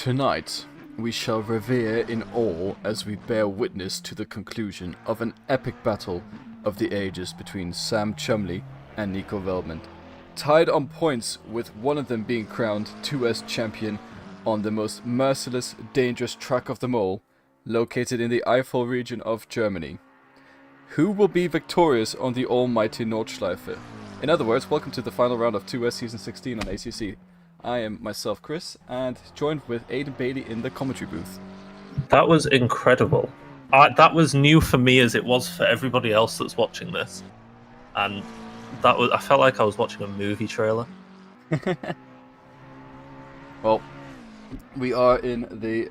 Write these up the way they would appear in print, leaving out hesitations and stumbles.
Tonight, we shall revere in awe as we bear witness to the conclusion of an epic battle of the ages between Sam Chumley and Nico Veltman. Tied on points, with one of them being crowned 2S champion on the most merciless, dangerous track of them all, located in the Eifel region of Germany. Who will be victorious on the almighty Nordschleife? In other words, welcome to the final round of 2S Season 16 on ACC. I am myself, Chris, and joined with Aidan Bailey in the commentary booth. That was incredible. That was new for me as it was for everybody else that's watching this. And I felt like I was watching a movie trailer. Well, we are in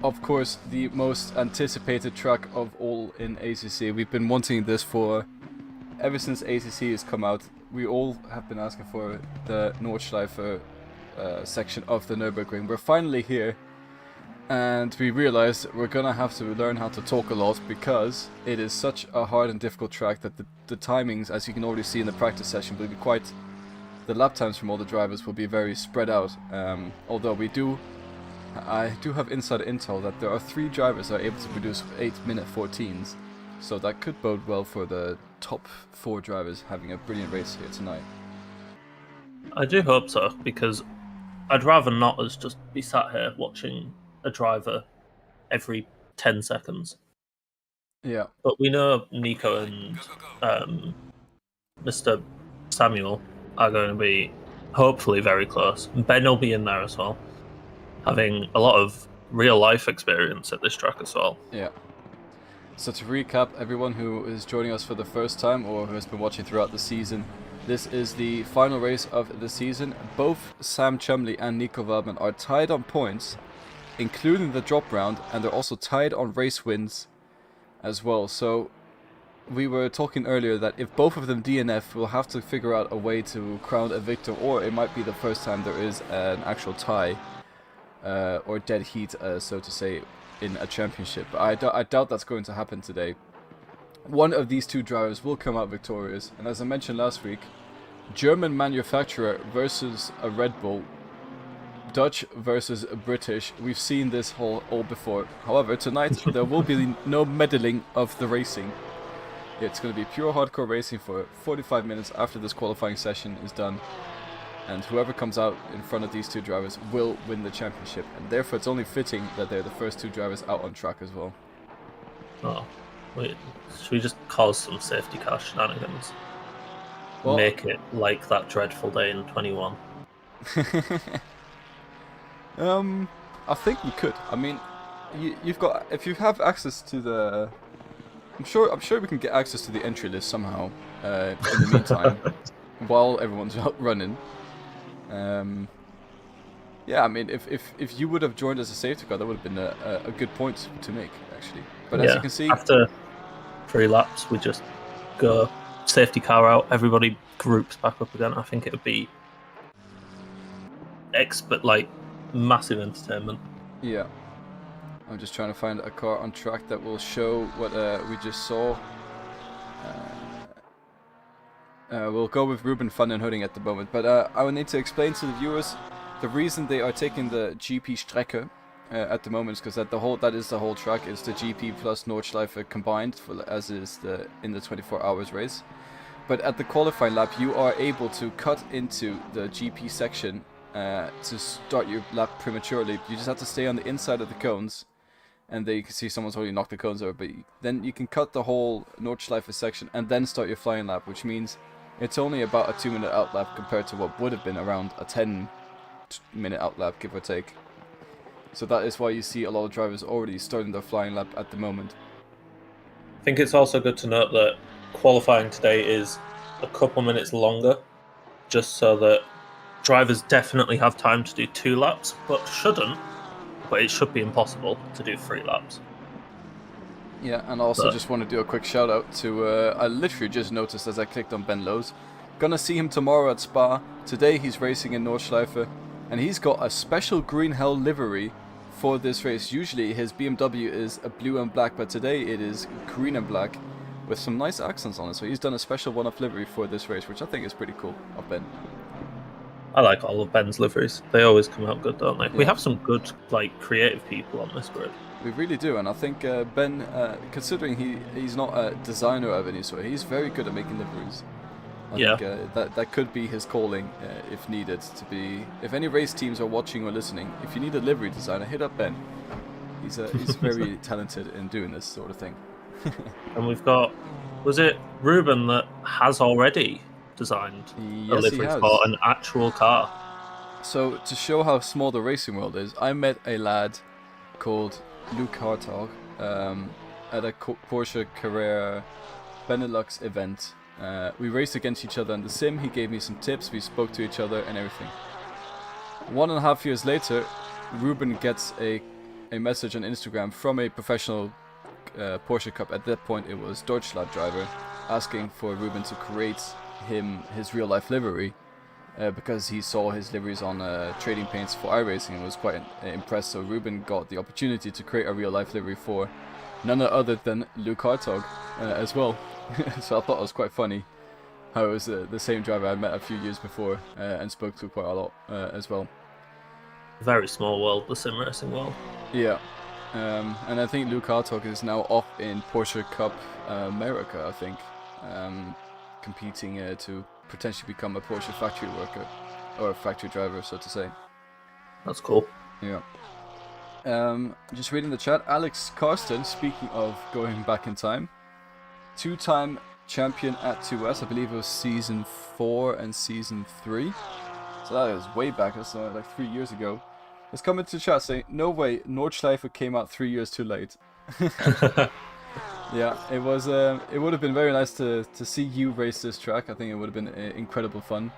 of course, the most anticipated track of all in ACC. We've been wanting this ever since ACC has come out. We all have been asking for the Nordschleife section of the Nürburgring. We're finally here, and we realized we're gonna have to learn how to talk a lot because it is such a hard and difficult track that the timings, as you can already see in the practice session, will be the lap times from all the drivers will be very spread out. Although I do have inside intel that there are 3 drivers that are able to produce 8-minute 14s, so that could bode well for the top 4 drivers having a brilliant race here tonight. I do hope so, because I'd rather not us just be sat here watching a driver every 10 seconds. Yeah. But we know Nico and Mr. Samuel are going to be hopefully very close. Ben will be in there as well, having a lot of real-life experience at this track as well. Yeah. So to recap, everyone who is joining us for the first time or who has been watching throughout the season, this is the final race of the season. Both Sam Chumley and Nico Veltman are tied on points, including the drop round, and they're also tied on race wins as well. So we were talking earlier that if both of them DNF, we'll have to figure out a way to crown a victor, or it might be the first time there is an actual tie or dead heat, so to say, in a championship. But I doubt that's going to happen today. One of these 2 drivers will come out victorious, and as I mentioned last week, German manufacturer versus a Red Bull, Dutch versus British. We've seen this all before. However, tonight there will be no meddling of the racing. It's going to be pure hardcore racing for 45 minutes after this qualifying session is done, and whoever comes out in front of these 2 drivers will win the championship, and therefore it's only fitting that they're the first 2 drivers out on track as well. Oh, wait, should we just cause some safety car shenanigans? Well, make it like that dreadful day in 21. I think we could. I mean, if you have access to the, I'm sure we can get access to the entry list somehow. In the meantime, while everyone's out running. Yeah, I mean, if you would have joined as a safety car, that would have been a good point to make, actually. But as you can see, after 3 laps, we just go safety car out, everybody groups back up again. I think it would be massive entertainment. Yeah. I'm just trying to find a car on track that will show what we just saw. We'll go with Ruben van den Hudding at the moment, but I will need to explain to the viewers the reason they are taking the GP Strecke at the moment is because that is the whole track. It's the GP plus Nordschleife combined, as is in the 24 hours race. But at the qualifying lap, you are able to cut into the GP section to start your lap prematurely. You just have to stay on the inside of the cones, and there you can see someone's already knocked the cones over. But then you can cut the whole Nordschleife section and then start your flying lap, which means it's only about a 2-minute outlap compared to what would have been around a 10-minute outlap, give or take. So that is why you see a lot of drivers already starting their flying lap at the moment. I think it's also good to note that qualifying today is a couple minutes longer, just so that drivers definitely have time to do 2 laps, but it should be impossible to do 3 laps. Yeah, and I also just want to do a quick shout out to, I literally just noticed as I clicked on Ben Lowe's. Gonna see him tomorrow at Spa. Today he's racing in Nordschleife, and he's got a special green hell livery for this race. Usually his BMW is a blue and black, but today it is green and black with some nice accents on it. So he's done a special one-off livery for this race, which I think is pretty cool of Ben. I like all of Ben's liveries. They always come out good, don't they? We Yeah. have some good, creative people on this grid. We really do, and I think Ben, considering he's not a designer of any sort, he's very good at making liveries. I think that could be his calling if needed to be. If any race teams are watching or listening, if you need a livery designer, hit up Ben. He's very talented in doing this sort of thing. And we've got, was it Ruben that has already designed a Yes, he livery has. for an actual car? So to show how small the racing world is, I met a lad called Luke Hartog at a Porsche Carrera Benelux event. We raced against each other in the sim. He gave me some tips. We spoke to each other and everything. 1.5 years later, Ruben gets a message on Instagram from a professional Porsche Cup. At that point, it was Nordschleife driver, asking for Ruben to create him his real life livery because he saw his liveries on trading paints for iRacing and was quite impressed. So Ruben got the opportunity to create a real life livery for none other than Luke Hartog as well. So I thought it was quite funny how it was the same driver I met a few years before and spoke to quite a lot as well. Very small world, the sim racing world. Yeah, and I think Luke Hartog is now off in Porsche Cup America, I think, competing to potentially become a Porsche factory worker, or a factory driver, so to say. That's cool. Yeah. Just reading the chat, Alex Karsten, speaking of going back in time, 2-time champion at 2S, I believe it was season 4 and season 3. So that was way back, that's like 3 years ago. Let's come into chat saying, no way, Nordschleife came out 3 years too late. Yeah, it was. It would have been very nice to see you race this track. I think it would have been incredible fun,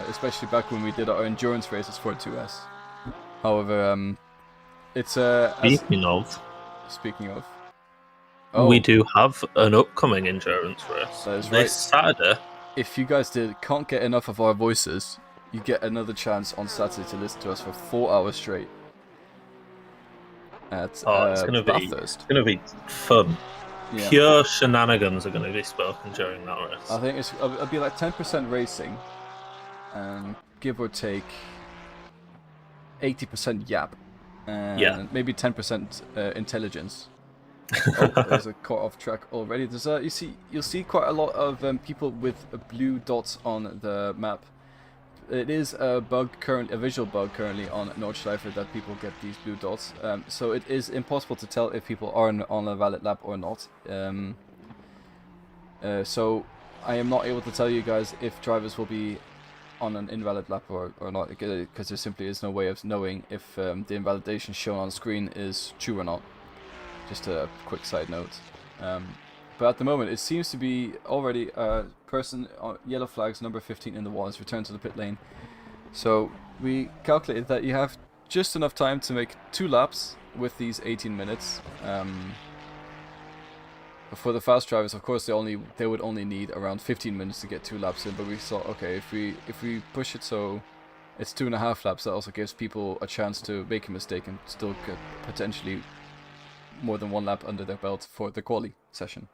especially back when we did our endurance races for 2S. However, it's Speaking of, we do have an upcoming endurance race that is this Saturday. If you guys can't get enough of our voices, you get another chance on Saturday to listen to us for 4 hours straight. It's gonna be fun. Yeah. Pure shenanigans are going to be spoken during that race. I think it'll be like 10% racing, and give or take 80% yap, and maybe 10% intelligence. Oh, there's a car off track already. There's you'll see quite a lot of people with blue dots on the map. It is a visual bug currently on Nordschleife that people get these blue dots. So it is impossible to tell if people are on a valid lap or not. So I am not able to tell you guys if drivers will be on an invalid lap or not, because there simply is no way of knowing if the invalidation shown on screen is true or not. Just a quick side note. But at the moment, it seems to be already a person on yellow flags, number 15 in the wall, has returned to the pit lane. So we calculated that you have just enough time to make 2 laps with these 18 minutes. For the fast drivers, of course, they would only need around 15 minutes to get 2 laps in. But we thought, okay, if we push it so it's 2.5 laps, that also gives people a chance to make a mistake and still get potentially more than 1 lap under their belt for the quali session.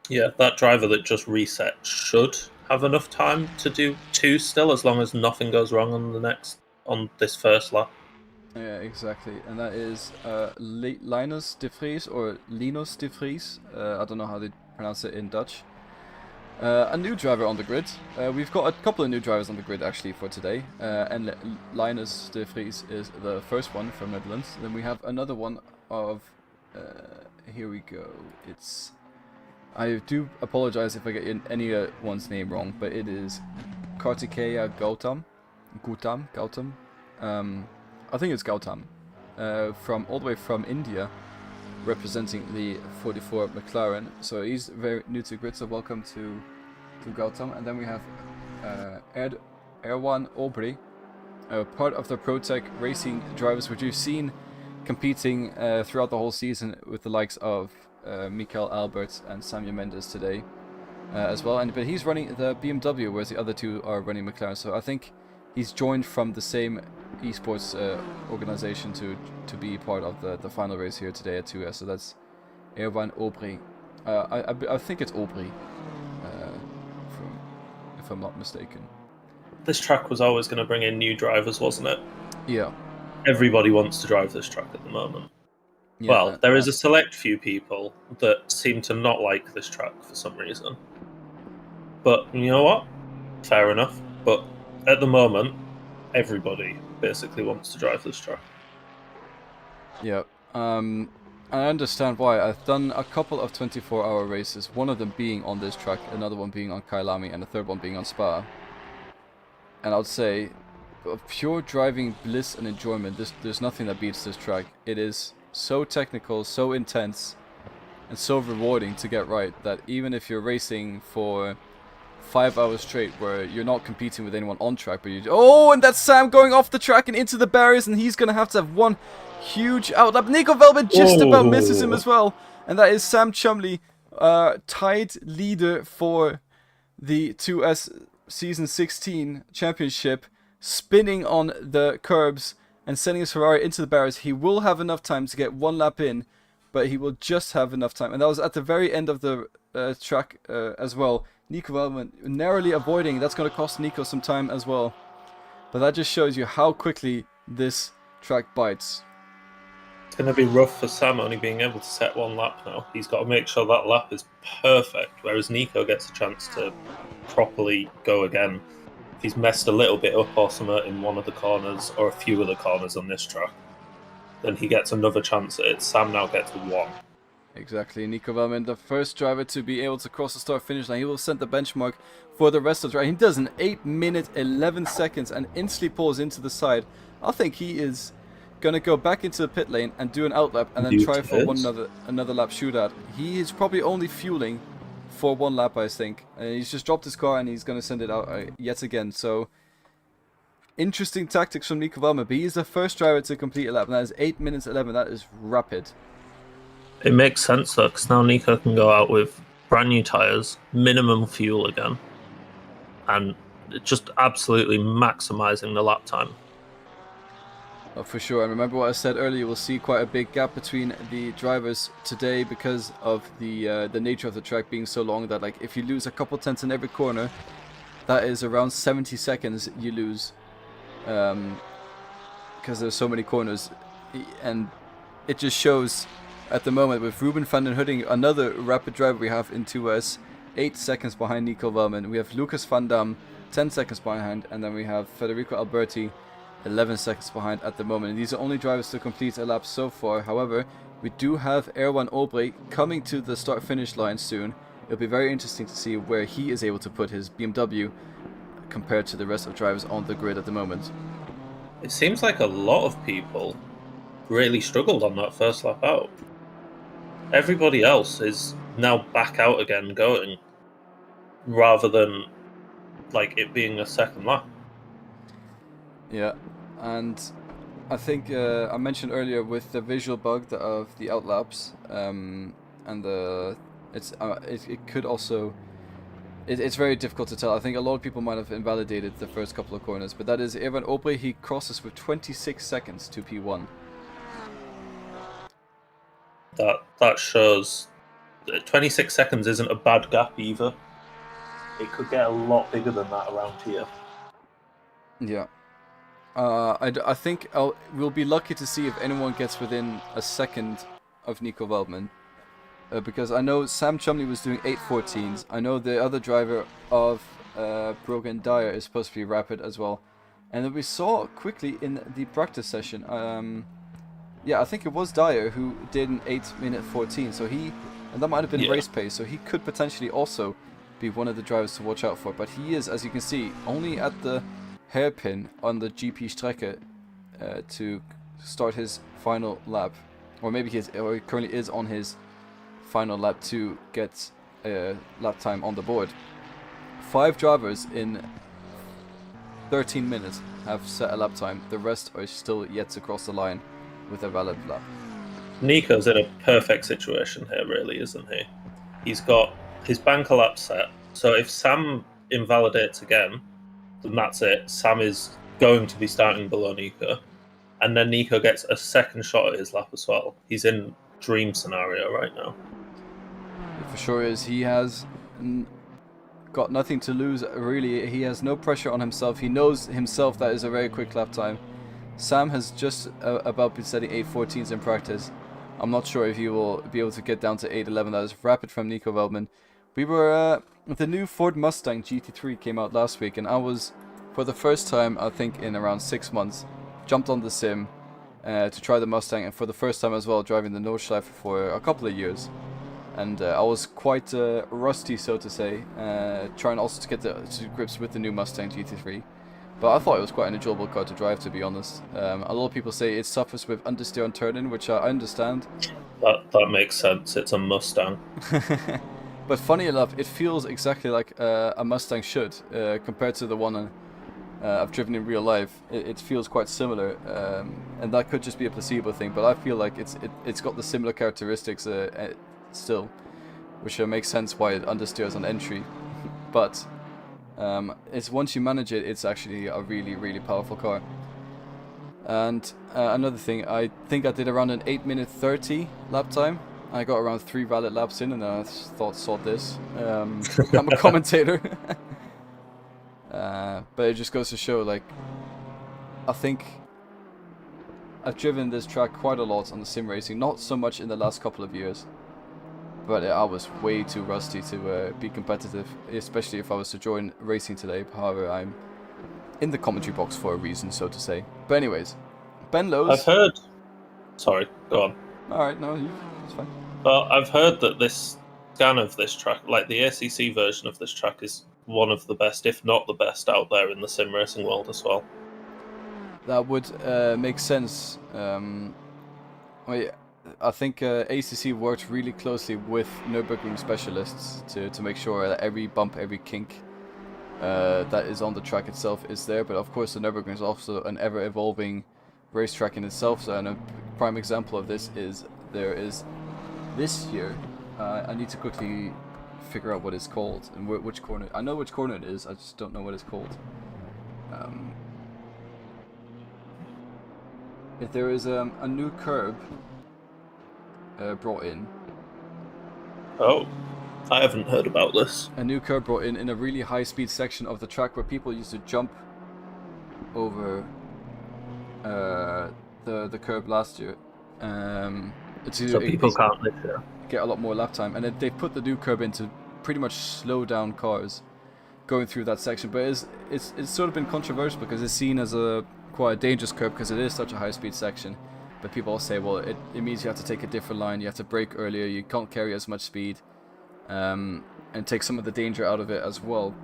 Yeah, that driver that just reset should have enough time to do 2 still, as long as nothing goes wrong on this first lap. Yeah, exactly, and that is Linus de Vries, or Linus de Vries. I don't know how they pronounce it in Dutch. A new driver on the grid. We've got a couple of new drivers on the grid actually for today, and Linus de Vries is the first one from Netherlands. Then we have another one of. Here we go. I do apologize if I get anyone's name wrong, but it is Kartikeya Gautam. I think it's Gautam. From all the way from India, representing the 44 McLaren. So he's very new to grid. So welcome to Gautam. And then we have Erwan Aubry, part of the ProTech Racing drivers, which you've seen competing throughout the whole season with the likes of Mikael Albert and Samuel Mendes today as well. But he's running the BMW, whereas the other two are running McLaren. So I think he's joined from the same esports organization to be part of the final race here today at 2S. So that's Erwan Aubry. I think it's Aubry, if I'm not mistaken. this track was always going to bring in new drivers, wasn't it? Yeah. Everybody wants to drive this track at the moment. Yeah, Well, there is a select few people that seem to not like this track for some reason. But you know what? Fair enough. But at the moment, everybody basically wants to drive this track. Yeah. I understand why. I've done a couple of 24-hour races, one of them being on this track, another one being on Kailami, and the third one being on Spa. And I would say, of pure driving bliss and enjoyment, there's nothing that beats this track. It is so technical, so intense, and so rewarding to get right that even if you're racing for 5 hours straight where you're not competing with anyone on track, but and that's Sam going off the track and into the barriers, and he's gonna have to have one huge outlap. Nico Velvet just about misses him as well, and that is Sam Chumley, tied leader for the 2S Season 16 championship, spinning on the curbs and sending his Ferrari into the barriers. He will have enough time to get one lap in, but he will just have enough time, and that was at the very end of the track as well. Nico Velman narrowly avoiding. That's going to cost Nico some time as well. But that just shows you how quickly this track bites. It's going to be rough for Sam only being able to set one lap now. He's got to make sure that lap is perfect, whereas Nico gets a chance to properly go again. If he's messed a little bit up or something in one of the corners, or a few of the corners on this track, then he gets another chance at it. Sam now gets one. Exactly. Nico Velman, the first driver to be able to cross the start-finish line. He will set the benchmark for the rest of the ride. He does an 8 minute 11 seconds and instantly pulls into the side. I think he is going to go back into the pit lane and do an outlap and then try for another lap shootout. He is probably only fueling for one lap, I think. He's just dropped his car and he's going to send it out yet again. So, interesting tactics from Nico Velman. But he is the first driver to complete a lap, and that is 8 minutes 11. That is rapid. It makes sense though, because now Nico can go out with brand new tyres, minimum fuel again, and just absolutely maximising the lap time. Oh, for sure. And remember what I said earlier, we'll see quite a big gap between the drivers today because of the nature of the track being so long that, like, if you lose a couple tenths in every corner, that is around 70 seconds you lose, because there's so many corners. And it just shows at the moment with Ruben van den Hudding, another rapid driver we have in 2S, 8 seconds behind Nico Velman. We have Lucas van Dam, 10 seconds behind, and then we have Federico Alberti, 11 seconds behind at the moment. And these are only drivers to complete a lap so far. However, we do have Erwan Aubrey coming to the start-finish line soon. It'll be very interesting to see where he is able to put his BMW compared to the rest of drivers on the grid at the moment. It seems like a lot of people really struggled on that first lap out. Everybody else is now back out again going, rather than like it being a second lap. Yeah, and I think I mentioned earlier with the visual bug of the outlaps, and it could also it's very difficult to tell. I think a lot of people might have invalidated the first couple of corners, but that is Erwan Aubrey. He crosses with 26 seconds to P1. That shows that 26 seconds isn't a bad gap either. It could get a lot bigger than that around here. Yeah. I think we'll be lucky to see if anyone gets within a second of Nico Velman. Because I know Sam Chumley was doing 8:14s. I know the other driver of Brogan Dyer is supposed to be rapid as well. And then we saw quickly in the practice session, yeah, I think it was Dyer who did an 8 minute 14. So and that might have been race pace. So he could potentially also be one of the drivers to watch out for. But he is, as you can see, only at the hairpin on the GP Strecke to start his final lap. Or maybe he currently is on his final lap to get a lap time on the board. 5 drivers in 13 minutes have set a lap time. The rest are still yet to cross the line with a valid lap. Nico's in a perfect situation here, really, isn't he? He's got his banker lap set, so if Sam invalidates again, then that's it. Sam is going to be starting below Nico, and then Nico gets a second shot at his lap as well. He's in dream scenario right now. It for sure is. He has got nothing to lose, really. He has no pressure on himself. He knows himself that is a very quick lap time. Sam has just about been setting 8:14s in practice. I'm not sure if he will be able to get down to 8:11. That is rapid from Nico Veldman. We were the new Ford Mustang GT3 came out last week, and I was, for the first time I think in around 6 months, jumped on the sim to try the Mustang, and for the first time as well driving the Nordschleife for a couple of years. And I was quite rusty, so to say, trying also to get to grips with the new Mustang GT3. But I thought it was quite an enjoyable car to drive, to be honest. A lot of people say it suffers with understeer and turn-in, which I understand. That makes sense. It's a Mustang. But funny enough, it feels exactly like a Mustang should, compared to the one I've driven in real life. It feels quite similar, and that could just be a placebo thing. But I feel like it's got the similar characteristics still, which makes sense why it understeers on entry. But it's once you manage it, it's actually a really, really powerful car. And another thing, I think I did around an 8:30 lap time. I got around 3 valid laps in, and I thought, sod this. I'm a commentator. But it just goes to show, like, I think I've driven this track quite a lot on the sim racing, not so much in the last couple of years. But I was way too rusty to be competitive, especially if I was to join racing today. However, I'm in the commentary box for a reason, so to say. But anyways, Ben Lowe's... I've heard... Sorry, go on. Alright, no, it's fine. Well, I've heard that this scan of this track, like the ACC version of this track, is one of the best, if not the best, out there in the sim racing world as well. That would make sense. I think ACC worked really closely with Nürburgring specialists to make sure that every bump, every kink that is on the track itself is there. But of course, the Nürburgring is also an ever-evolving racetrack in itself. So, and a prime example of this is there is this year. I need to quickly figure out what it's called and which corner. I know which corner it is. I just don't know what it's called. If there is a new curb brought in. Oh, I haven't heard about this. A new curb brought in a really high-speed section of the track where people used to jump over the curb last year. So people can't live there. Get a lot more lap time, and they put the new curb in to pretty much slow down cars going through that section. But it's sort of been controversial because it's seen as quite a dangerous curb because it is such a high-speed section. But people all say, well, it means you have to take a different line, you have to brake earlier, you can't carry as much speed, and take some of the danger out of it as well.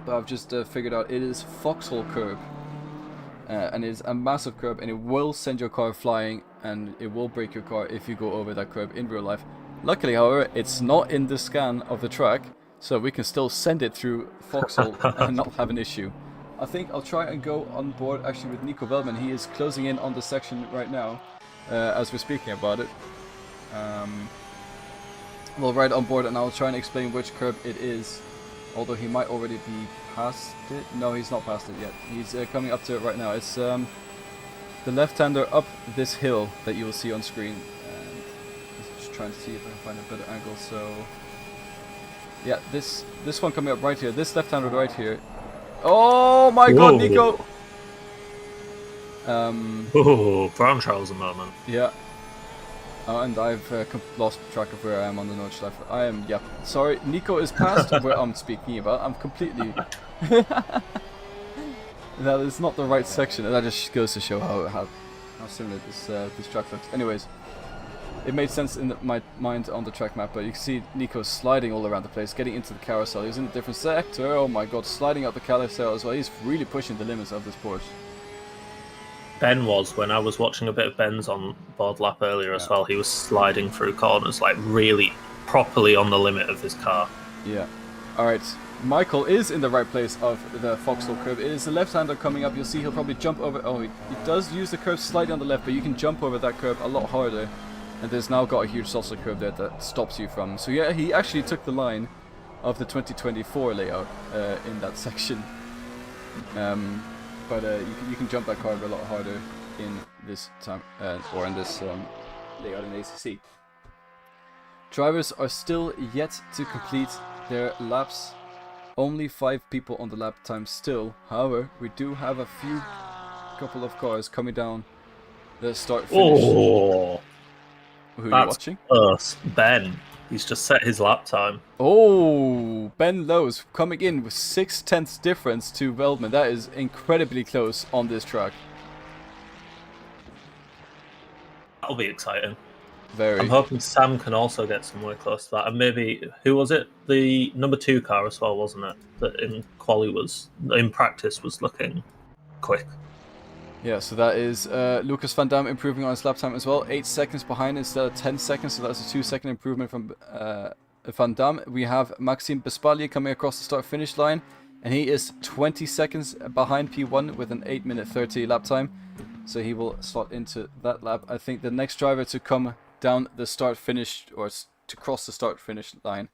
But I've just figured out it is foxhole curb, and it is a massive curb, and it will send your car flying, and it will break your car if you go over that curb in real life. Luckily, however, it's not in the scan of the track, so we can still send it through foxhole and not have an issue. I think I'll try and go on board actually with Nico Veldman. He is closing in on the section right now as we're speaking about it. We'll ride on board and I'll try and explain which curb it is. Although he might already be past it. No, he's not past it yet. He's coming up to it right now. It's the left-hander up this hill that you will see on screen. And just trying to see if I can find a better angle. So yeah, this one coming up right here. This left-hander right here. Oh my god, Nico! Brown trouser moment. Yeah. And I've lost track of where I am on the Nordschleife. I am, yeah. Sorry, Nico is past where I'm speaking about. I'm completely... That is not the right section. That just goes to show how similar this track looks. Anyways, it made sense in my mind on the track map, but you can see Nico sliding all around the place, getting into the carousel. He's in a different sector. Oh my god, sliding up the carousel as well. He's really pushing the limits of this Porsche. Ben was, when I was watching a bit of Ben's on board lap earlier as well, he was sliding through corners, like really properly on the limit of his car. Yeah. Alright, Michael is in the right place of the foxhole curb. It is the left-hander coming up. You'll see he'll probably jump over. Oh, he does use the curb slightly on the left, but you can jump over that curb a lot harder. And there's now got a huge salsa curve there that stops you from. So yeah, he actually took the line of the 2024 layout in that section. But you can jump that curve a lot harder in this time, or in this layout in ACC. Drivers are still yet to complete their laps. Only 5 people on the lap time still. However, we do have a couple of cars coming down the start finish. Oh, Who are you watching? Us, Ben. He's just set his lap time. Oh, Ben Lowe's coming in with 0.6 difference to Veldman. That is incredibly close on this track. That'll be exciting. Very. I'm hoping Sam can also get somewhere close to that. And maybe, who was it? The number 2 car as well, wasn't it? That in in practice was looking quick. Yeah, so that is Lucas Van Dam improving on his lap time as well. 8 seconds behind instead of 10 seconds, so that's a 2-second improvement from Van Dam. We have Maxime Bespalier coming across the start-finish line, and he is 20 seconds behind P1 with an 8-minute 30 lap time. So he will slot into that lap. I think the next driver to come down the start-finish, or to cross the start-finish line,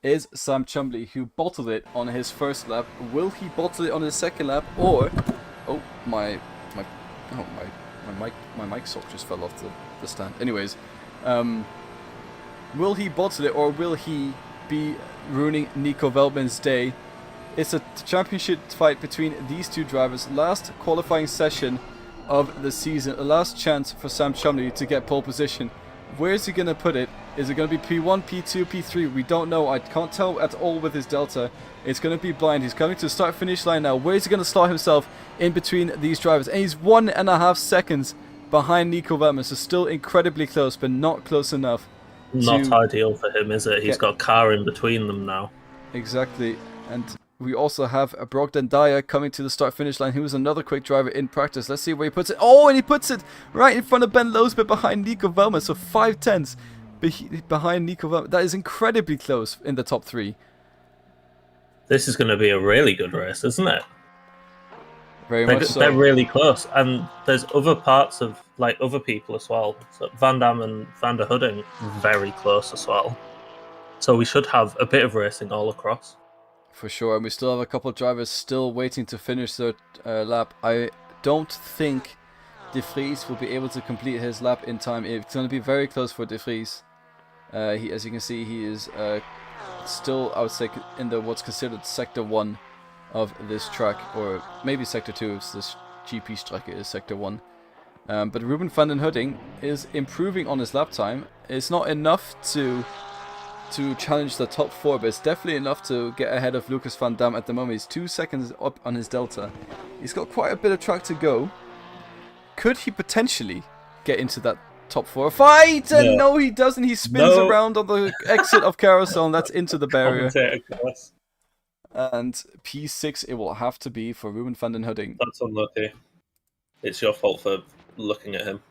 is Sam Chumley, who bottled it on his first lap. Will he bottle it on his second lap, or... Oh, my mic sock just fell off the stand. Anyways, will he bottle it, or will he be ruining Nico Veldman's day? It's a championship fight between these two drivers. Last qualifying session of the season. A last chance for Sam Chumley to get pole position. Where is he going to put it? Is it going to be P1, P2, P3? We don't know. I can't tell at all with his delta. It's going to be blind. He's coming to the start-finish line now. Where is he going to slot himself in between these drivers? And he's 1.5 seconds behind Nico Veldman. So still incredibly close, but not close enough. Not ideal for him, is it? He's got a car in between them now. Exactly. And we also have Brogden Dyer coming to the start-finish line. He was another quick driver in practice. Let's see where he puts it. Oh, and he puts it right in front of Ben Lowe's, but behind Nico Veldman. So 5/10 behind Nico Veldman. That is incredibly close in the top 3. This is going to be a really good race, isn't it? Very much so. They're really close. And there's other parts of, like, other people as well. So Van Dam and Van der Hudding, very close as well. So we should have a bit of racing all across. For sure, and we still have a couple of drivers still waiting to finish their lap. I don't think De Vries will be able to complete his lap in time. It's going to be very close for De Vries. As you can see, he is still, I would say, in the what's considered Sector 1 of this track, or maybe Sector 2 if this GP Strecke is Sector 1. But Ruben van den Hudding is improving on his lap time. It's not enough to challenge the top 4, but it's definitely enough to get ahead of Lucas Van Dam at the moment. He's 2 seconds up on his delta. He's got quite a bit of track to go. Could he potentially get into that top 4 fight? And no, he doesn't. He spins around on the exit of Carousel, and that's into the barrier. And P6 it will have to be for Ruben van den Hudding. That's unlucky. It's your fault for looking at him.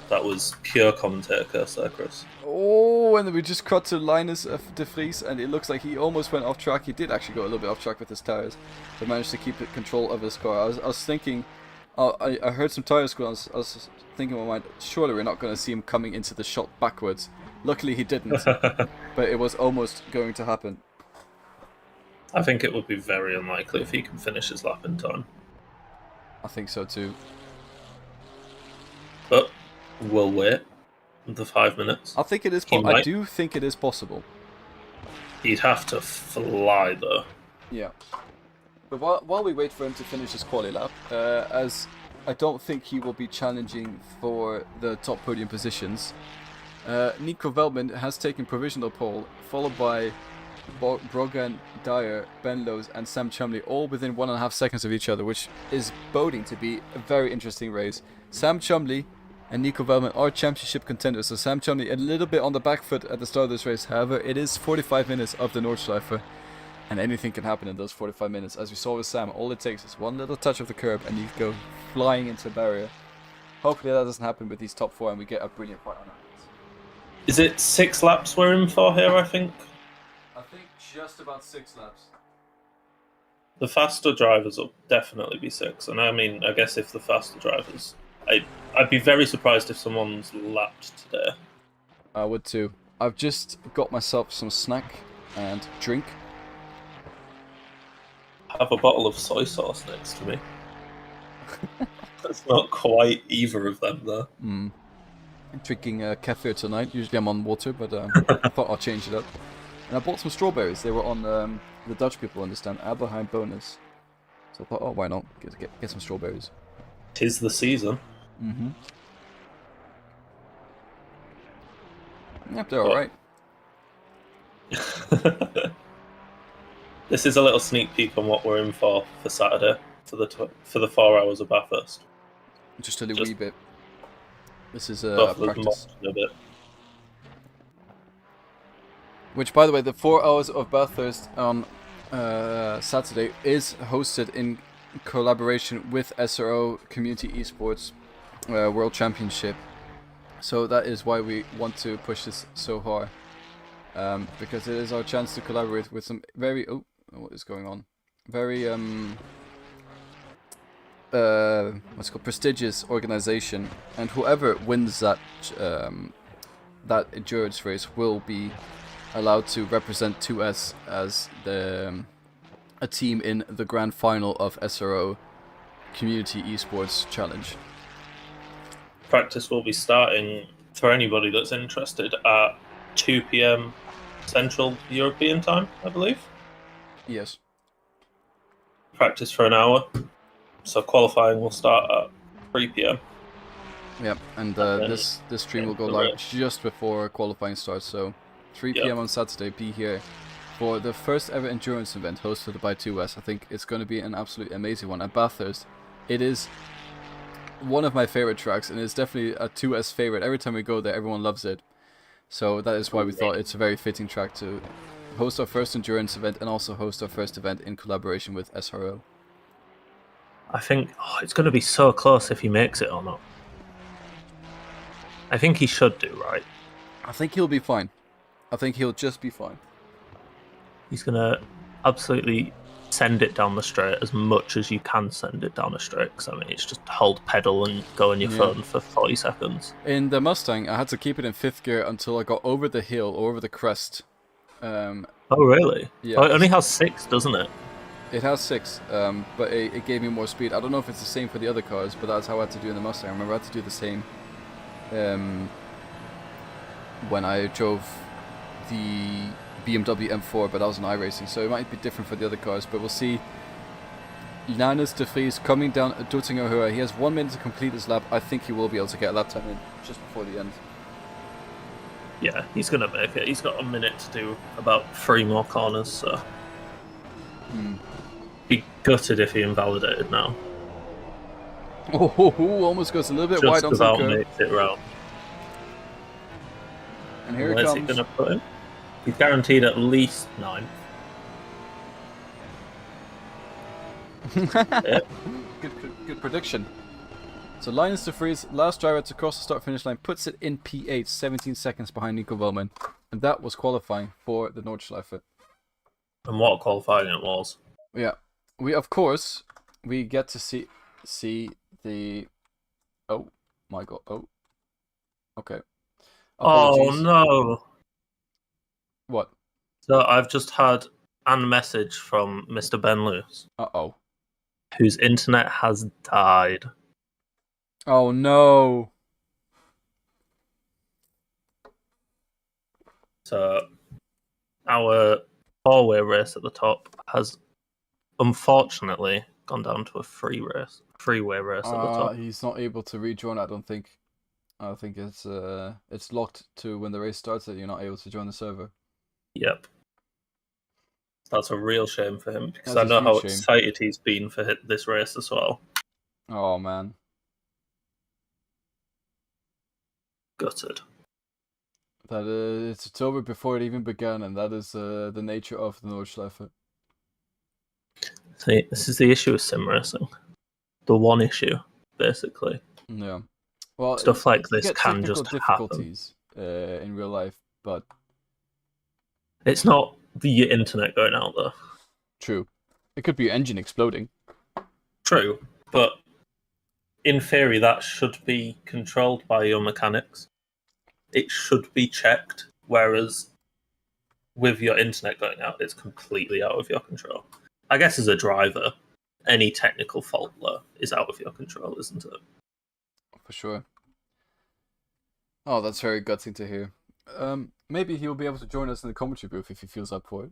That was pure commentator curse there, Chris. Oh, and we just cut to Linus De Vries, and it looks like he almost went off track. He did actually go a little bit off track with his tires, but managed to keep control of his car. I was thinking, I heard some tire squeal. I was thinking in my mind, surely we're not going to see him coming into the shot backwards. Luckily he didn't, but it was almost going to happen. I think it would be very unlikely if he can finish his lap in time. I think so too. But we'll wait the 5 minutes. I think it is. I do think it is possible. He'd have to fly though. Yeah. But while we wait for him to finish his quali lap, as I don't think he will be challenging for the top podium positions, Nico Veldman has taken provisional pole, followed by Brogden Dyer, Ben Lowe's, and Sam Chumley, all within 1.5 seconds of each other, which is boding to be a very interesting race. Sam Chumley and Nico Veldman are championship contenders, so Sam Chumley a little bit on the back foot at the start of this race. However, it is 45 minutes of the Nordschleife, and anything can happen in those 45 minutes. As we saw with Sam, all it takes is one little touch of the curb and you go flying into the barrier. Hopefully that doesn't happen with these top 4 and we get a brilliant fight on it. Is it 6 laps we're in for here, I think? I think just about 6 laps. The faster drivers will definitely be 6, and I mean, I guess if the faster drivers... I'd be very surprised if someone's lapped today. I would too. I've just got myself some snack and drink. I have a bottle of soy sauce next to me. That's not quite either of them though. I'm drinking kefir tonight. Usually I'm on water, but I thought I'll change it up. And I bought some strawberries. They were on the Dutch people understand. Aberheim bonus. So I thought, oh, why not get some strawberries? 'Tis the season. Mm-hmm. Yep, they're But- alright. This is a little sneak peek on what we're in for Saturday for the 4 hours of Bathurst. Just a wee bit. This is Both of us practice. mocked a bit. Which, by the way, the 4 hours of Bathurst on Saturday is hosted in collaboration with SRO Community Esports World Championship. So that is why we want to push this so hard. Because it is our chance to collaborate with some very... Oh, what is going on? Very... what's it called? Prestigious organization. And whoever wins that that endurance race will be allowed to represent 2S as a team in the grand final of SRO Community Esports Challenge. Practice will be starting for anybody that's interested at 2 p.m. Central European time, I believe. Yes. Practice for an hour. So qualifying will start at 3 p.m. Yep, and this stream will go the live race. just before qualifying starts, so 3 p.m. on Saturday, be here for the first ever endurance event hosted by 2S. I think it's going to be an absolutely amazing one. At Bathurst, it is one of my favorite tracks, and it's definitely a 2S favorite. Every time we go there, everyone loves it. So that is why we thought it's a very fitting track to host our first endurance event and also host our first event in collaboration with SRO. I think it's going to be so close if he makes it or not. I think he should do, right? I think he'll be fine. I think he'll just be fine. He's going to absolutely send it down the straight as much as you can send it down a straight. Because, I mean, it's just hold pedal and go on your phone for 40 seconds. In the Mustang, I had to keep it in 5th gear until I got over the hill, or over the crest. Oh, really? Yeah. Oh, it only has 6, doesn't it? It has 6, but it gave me more speed. I don't know if it's the same for the other cars, but that's how I had to do in the Mustang. I remember I had to do the same when I drove the BMW M4, but that was an iRacing, so it might be different for the other cars, but we'll see. Linus de Vries coming down Duttinger. He has 1 minute to complete his lap. I think he will be able to get a lap time in just before the end. Yeah, he's going to make it. He's got a minute to do about 3 more corners, so... Be gutted if he invalidated now. Oh, almost goes a little bit Just wide on some about curve. makes it round. And here Where's it he comes. going to put him? He's guaranteed at least 9. Good prediction. So Linus de Vries, last driver to cross the start-finish line, puts it in P8, 17 seconds behind Nico Wellman. And that was qualifying for the Nordschleife. And what a qualifying it was. Yeah. We, of course, we get to see the... Oh, my God. Oh. Okay. Apologies. Oh, no. What? So I've just had a message from Mr. Ben Lewis, Uh-oh. whose internet has died. Oh, no. So our 4-way race at the top has unfortunately gone down to a freeway race at the top. He's not able to rejoin, I don't think. I think it's locked to when the race starts that you're not able to join the server. Yep. That's a real shame for him, because That's I a know how huge shame. excited he's been for this race as well. Oh, man. Gutted. That it's over before it even began, and that is the nature of the Nordschleife. See, this is the issue with sim racing. The one issue, basically. Yeah. Well, Stuff like you this get can technical just happen. difficulties in real life, but It's not the internet going out there. true. It could be your engine exploding. True, but in theory, that should be controlled by your mechanics. It should be checked, whereas with your internet going out, it's completely out of your control. I guess as a driver, any technical fault though is out of your control, isn't it? For sure. Oh, that's very gutting to hear. Maybe he'll be able to join us in the commentary booth if he feels up for it.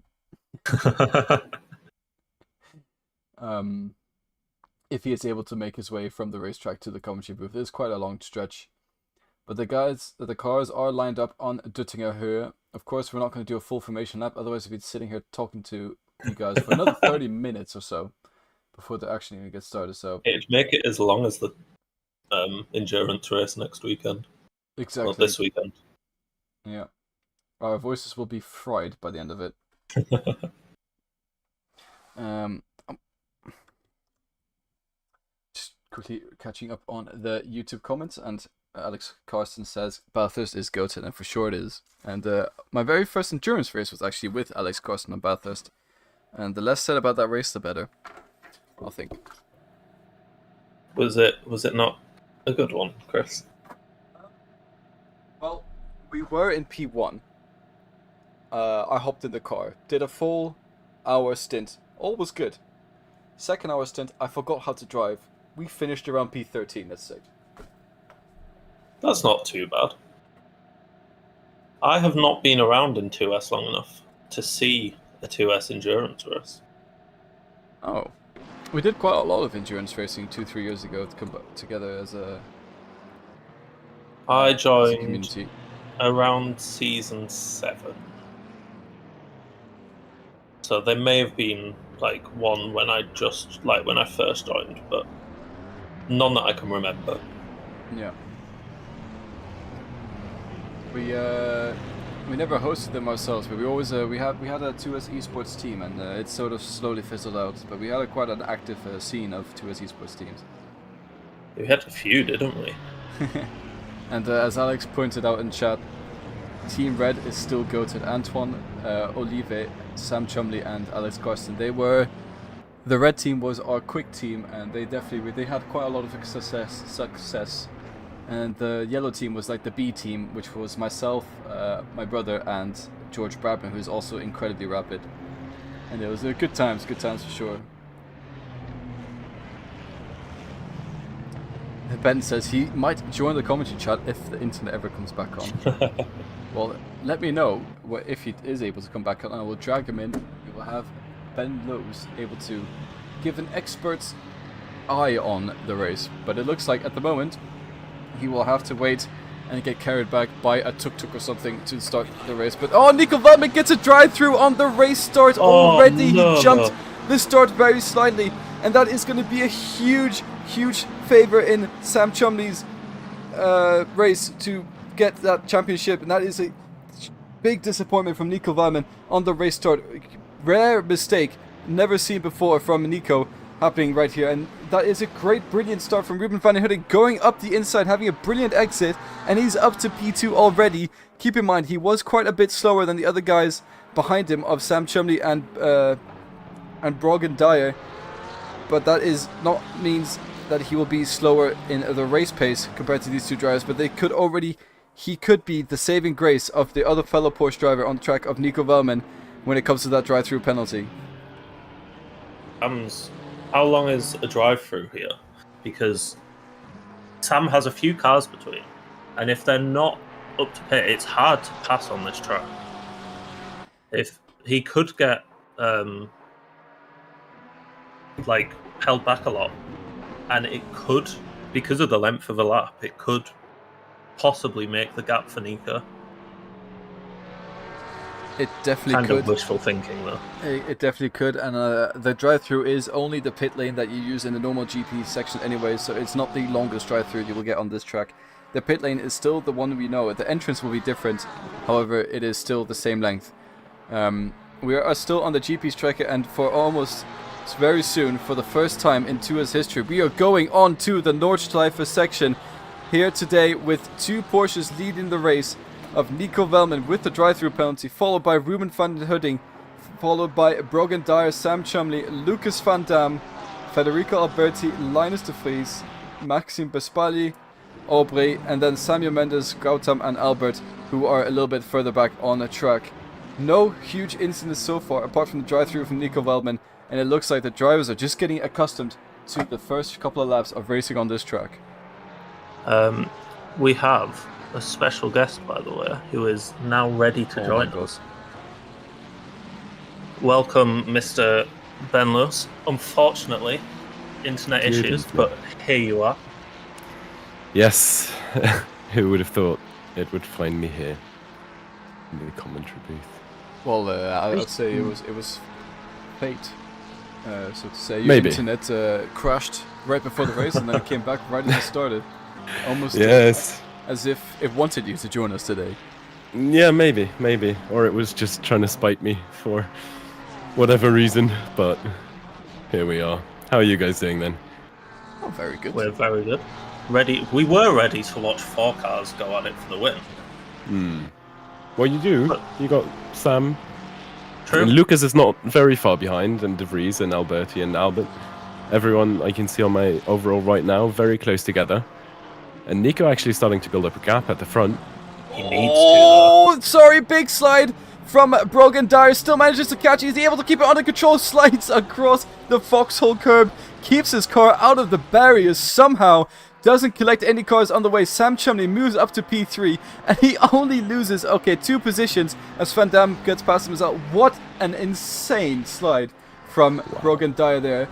If he is able to make his way from the racetrack to the commentary booth. It's quite a long stretch. But the cars are lined up on Duttinger Höhe. Of course, we're not going to do a full formation lap, otherwise we'd be sitting here talking to you guys for another 30 minutes or so before the action even gets started. So it'd make it as long as the endurance race next weekend. Exactly. Or this weekend. Yeah. Our voices will be fried by the end of it. Just quickly catching up on the YouTube comments, and Alex Carson says Bathurst is goated, and for sure it is. And my very first endurance race was actually with Alex Carson on Bathurst, and the less said about that race, the better, I think. Was it not a good one, Chris? Well, we were in P1. I hopped in the car, did a full hour stint. All was good. Second hour stint, I forgot how to drive. We finished around P13, let's say. That's not too bad. I have not been around in 2S long enough to see a 2S endurance race. Oh. We did quite a lot of endurance racing 2-3 years ago to come together as a I joined community around season 7. So there may have been like one when I first joined, but none that I can remember. Yeah. We never hosted them ourselves, but we always we had a 2S esports team, and it sort of slowly fizzled out. But we had quite an active scene of 2S esports teams. We had a few, didn't we? And as Alex pointed out in chat, Team Red is still goated. Antoine, Olive, Sam Chumley, and Alex Carson. The red team was our quick team, and they had quite a lot of success. And the yellow team was like the B team, which was myself, my brother, and George Bradman, who is also incredibly rapid. And it was good times for sure. Ben says he might join the commentary chat if the internet ever comes back on. Well, let me know if he is able to come back on, and I will drag him in. We will have Ben Lowe's able to give an expert's eye on the race. But it looks like at the moment he will have to wait and get carried back by a tuk-tuk or something to start the race. But Nico Veltman gets a drive-through on the race start already. No. He jumped the start very slightly, and that is going to be a huge favor in Sam Chumley's race to get that championship, and that is a big disappointment from Nico Veltman on the race start. Rare mistake, never seen before from Nico, happening right here, and that is a brilliant start from Ruben van der Hooding, going up the inside, having a brilliant exit, and he's up to P2 already. Keep in mind, he was quite a bit slower than the other guys behind him of Sam Chumley and Brogan Dyer, but that means that he will be slower in the race pace compared to these two drivers, but he could be the saving grace of the other fellow Porsche driver on the track of Nico Veltman when it comes to that drive-through penalty. How long is a drive-through here? Because Sam has a few cars between, and if they're not up to pit, it's hard to pass on this track. If he could get held back a lot, and it could, because of the length of a lap, it could possibly make the gap for Nico. It definitely kind could. Of wishful thinking, though. It definitely could, and the drive-through is only the pit lane that you use in the normal GP section anyway, so it's not the longest drive-through you will get on this track. The pit lane is still the one we know. The entrance will be different, however, it is still the same length. We are still on the GP's tracker, and for almost very soon, for the first time in 2S history, we are going on to the Nordschleife section here today with two Porsches leading the race of Nico Veltman with the drive-through penalty, followed by Ruben van der Hooding, followed by Brogan Dyer, Sam Chumley, Lucas van Dam, Federico Alberti, Linus de Vries, Maxime Bespali, Aubrey, and then Samuel Mendes, Gautam and Albert, who are a little bit further back on the track. No huge incidents so far, apart from the drive-through from Nico Veltman, and it looks like the drivers are just getting accustomed to the first couple of laps of racing on this track. We have a special guest, by the way, who is now ready to join us. Welcome, Mr. Ben Lewis. Unfortunately, internet issues, but here you are. Yes, who would have thought it would find me here in the commentary booth? Well, I'd say it was fate, so to say. Your Maybe. internet crashed right before the race, and then it came back right as it started. Almost Yes. as if it wanted you to join us today. Yeah, maybe. Or it was just trying to spite me for whatever reason, but here we are. How are you guys doing then? Oh, very good. We're very good. Ready. We were ready to watch 4 cars go at it for the win. Well, you do. But- You got Sam. True. And Lucas is not very far behind, and De Vries and Alberti and Albert. Everyone I can see on my overall right now, very close together. And Nico actually starting to build up a gap at the front. He needs to, though. Oh, sorry, big slide from Brogan Dyer. Still manages to catch it. He's able to keep it under control. Slides across the foxhole curb. Keeps his car out of the barriers somehow. Doesn't collect any cars on the way. Sam Chumley moves up to P3. And he only loses, 2 positions as Van Dam gets past him as well. What an insane slide from Brogan Dyer there.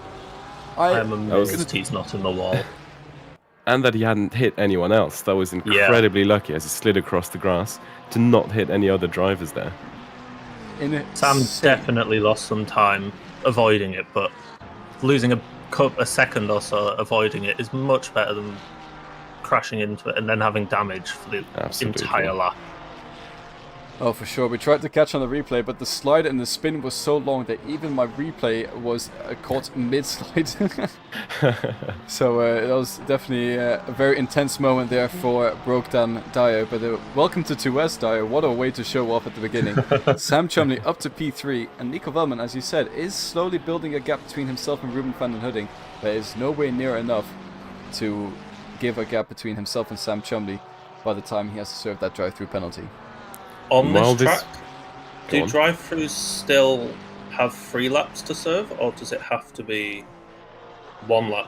I'm amazed he's not in the wall. And that he hadn't hit anyone else. That was incredibly lucky as he slid across the grass to not hit any other drivers there. Sam definitely lost some time avoiding it, but losing a second or so avoiding it is much better than crashing into it and then having damage for the entire lap. Oh, for sure. We tried to catch on the replay, but the slide and the spin was so long that even my replay was caught mid-slide. So it was definitely a very intense moment there for Brogan Dyer. But welcome to 2S, Dyer. What a way to show off at the beginning. Sam Chumley up to P3, and Nico Wellman, as you said, is slowly building a gap between himself and Ruben van den Hudding. But it's nowhere near enough to give a gap between himself and Sam Chumley by the time he has to serve that drive-through penalty. On this track, do drive-throughs still have 3 laps to serve, or does it have to be 1 lap,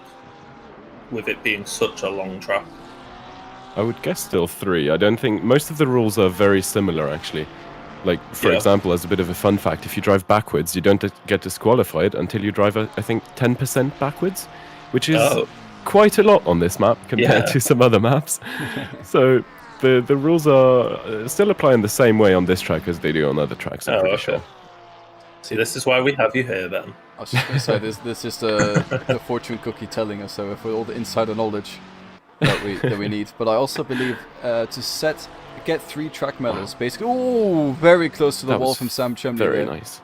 with it being such a long track? I would guess still 3. I don't think... Most of the rules are very similar, actually. Like, for example, as a bit of a fun fact, if you drive backwards, you don't get disqualified until you drive, I think, 10% backwards, which is quite a lot on this map compared to some other maps. So... The rules are still applying the same way on this track as they do on other tracks, I'm pretty sure. See, this is why we have you here, then. I was just going to say, this is the fortune cookie telling us so for all the insider knowledge that we need. But I also believe to get 3 track medals, basically. Oh, very close to the wall from Sam Chumley. Very nice.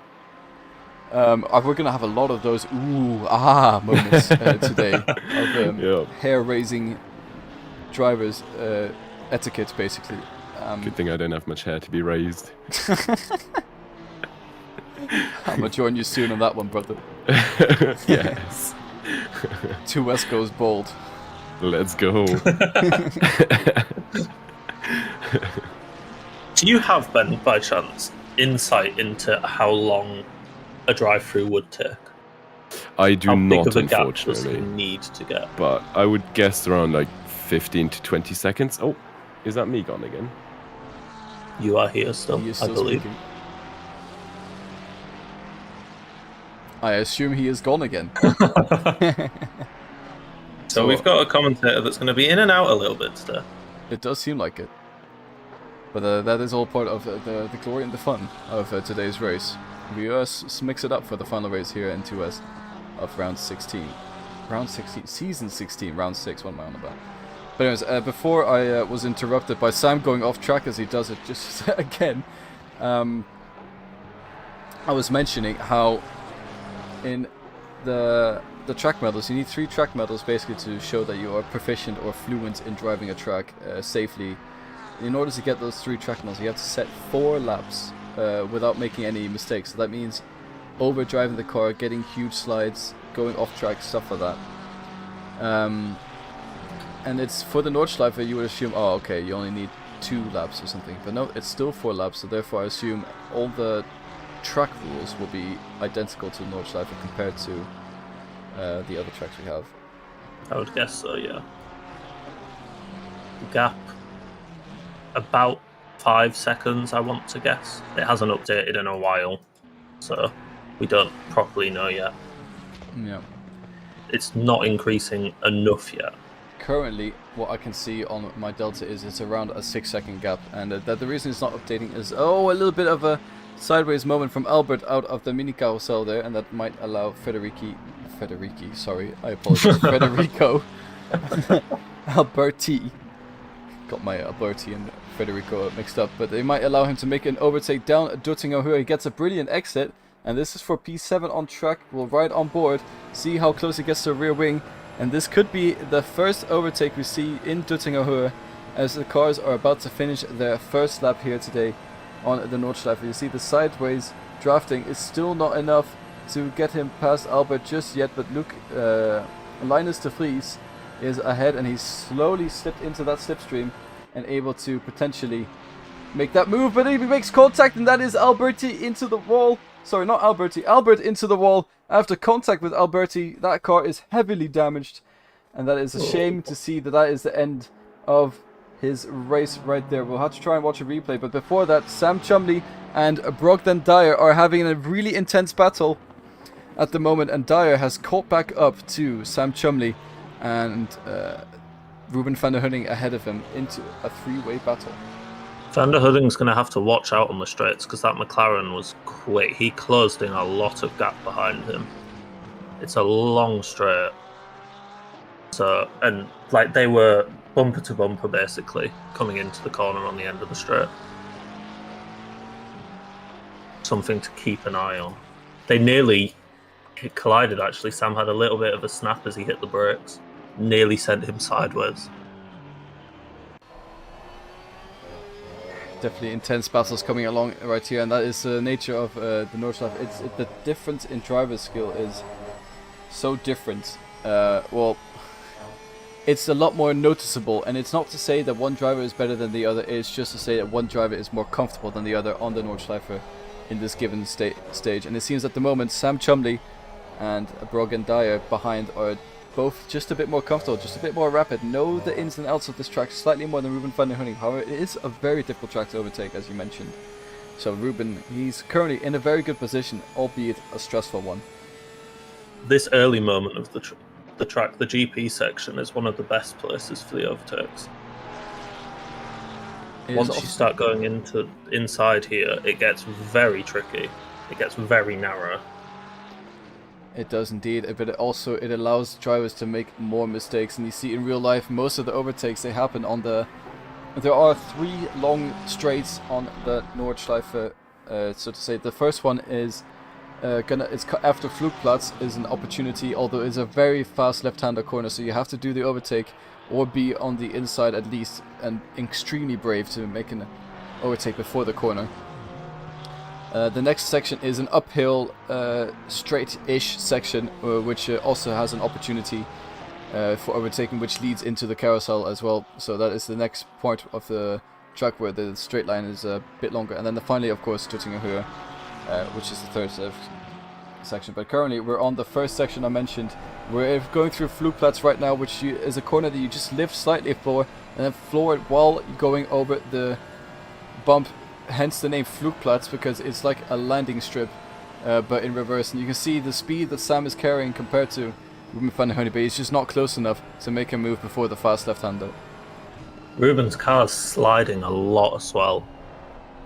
We're going to have a lot of those moments today of hair-raising drivers. Etiquette, basically. Good thing I don't have much hair to be raised. I'm gonna join you soon on that one, brother. Yes. 2S goes bold. Let's go. Do you have, Ben, by chance, insight into how long a drive-through would take? I do not, unfortunately. Does it need to get? But I would guess around like 15 to 20 seconds. Oh, is that me gone again? You are here still, I believe. Speaking. I assume he is gone again. So we've got a commentator that's going to be in and out a little bit today. It does seem like it. But that is all part of the glory and the fun of today's race. We mix it up for the final race here in 2S of round 16. Round 16? Season 16, round 6, what am I on about? But anyways, before I was interrupted by Sam going off track as he does it just again, I was mentioning how in the track medals, you need 3 track medals basically to show that you are proficient or fluent in driving a track safely. In order to get those 3 track medals, you have to set 4 laps without making any mistakes. So that means overdriving the car, getting huge slides, going off track, stuff like that. And it's for the Nordschleife, you would assume, oh, okay, you only need 2 laps or something. But no, it's still 4 laps, so therefore I assume all the track rules will be identical to Nordschleife compared to the other tracks we have. I would guess so, yeah. Gap about 5 seconds, I want to guess. It hasn't updated in a while, so we don't properly know yet. Yeah. It's not increasing enough yet. Currently, what I can see on my Delta is it's around a 6-second gap, and that the reason it's not updating is a little bit of a sideways moment from Albert out of the mini carousel there, and that might allow Federico, I apologize, Federico, Alberti, got my Alberti and Federico mixed up, but they might allow him to make an overtake down Duttinger. He gets a brilliant exit, and this is for P7 on track. We'll ride on board, see how close he gets to the rear wing, and this could be the first overtake we see in Duttinger as the cars are about to finish their first lap here today on the Nordschleife. You see the sideways drafting is still not enough to get him past Albert just yet, but look, Linus de Vries is ahead, and he's slowly slipped into that slipstream and able to potentially make that move, but he makes contact, and that is Alberti into the wall. Sorry, not Alberti, Albert into the wall. After contact with Alberti, that car is heavily damaged, and that is a shame to see that is the end of his race right there. We'll have to try and watch a replay, but before that, Sam Chumley and Brogden Dyer are having a really intense battle at the moment, and Dyer has caught back up to Sam Chumley and Ruben van der Hunning ahead of him into a 3-way battle. Van der Hudding's going to have to watch out on the straights because that McLaren was quick. He closed in a lot of gap behind him. It's a long straight. So, and like they were bumper to bumper basically coming into the corner on the end of the straight. Something to keep an eye on. They nearly collided actually. Sam had a little bit of a snap as he hit the brakes. Nearly sent him sideways. Definitely intense battles coming along right here, and that is the nature of the Nordschleife. The difference in driver skill is so different. Well, it's a lot more noticeable, and it's not to say that one driver is better than the other. It's just to say that one driver is more comfortable than the other on the Nordschleife in this given stage. And it seems at the moment Sam Chumley and Brogden Dyer behind are both just a bit more comfortable, just a bit more rapid, know the ins and outs of this track slightly more than Ruben van der Hunning. However, it is a very difficult track to overtake, as you mentioned. So Ruben, he's currently in a very good position, albeit a stressful one. This early moment of the track, the GP section, is one of the best places for the overtakes. Once you start going inside here, it gets very tricky. It gets very narrow. It does indeed, but it allows drivers to make more mistakes, and you see in real life most of the overtakes they happen on the. There are 3 long straights on the Nordschleife, so to say. The first one is after Flugplatz is an opportunity, although it's a very fast left-hander corner, so you have to do the overtake or be on the inside at least, and extremely brave to make an overtake before the corner. The next section is an uphill, straight-ish section, which also has an opportunity for overtaking, which leads into the carousel as well. So that is the next point of the track where the straight line is a bit longer. And then finally, of course, Duttinger, which is the third section. But currently, we're on the first section I mentioned. We're going through Flugplatz right now, which is a corner that you just lift slightly floor, and then floor it while going over the bump. Hence the name Flugplatz, because it's like a landing strip, but in reverse. And you can see the speed that Sam is carrying compared to Ruben van der Hunning, but he's just not close enough to make him move before the fast left-hander. Ruben's car's sliding a lot as well.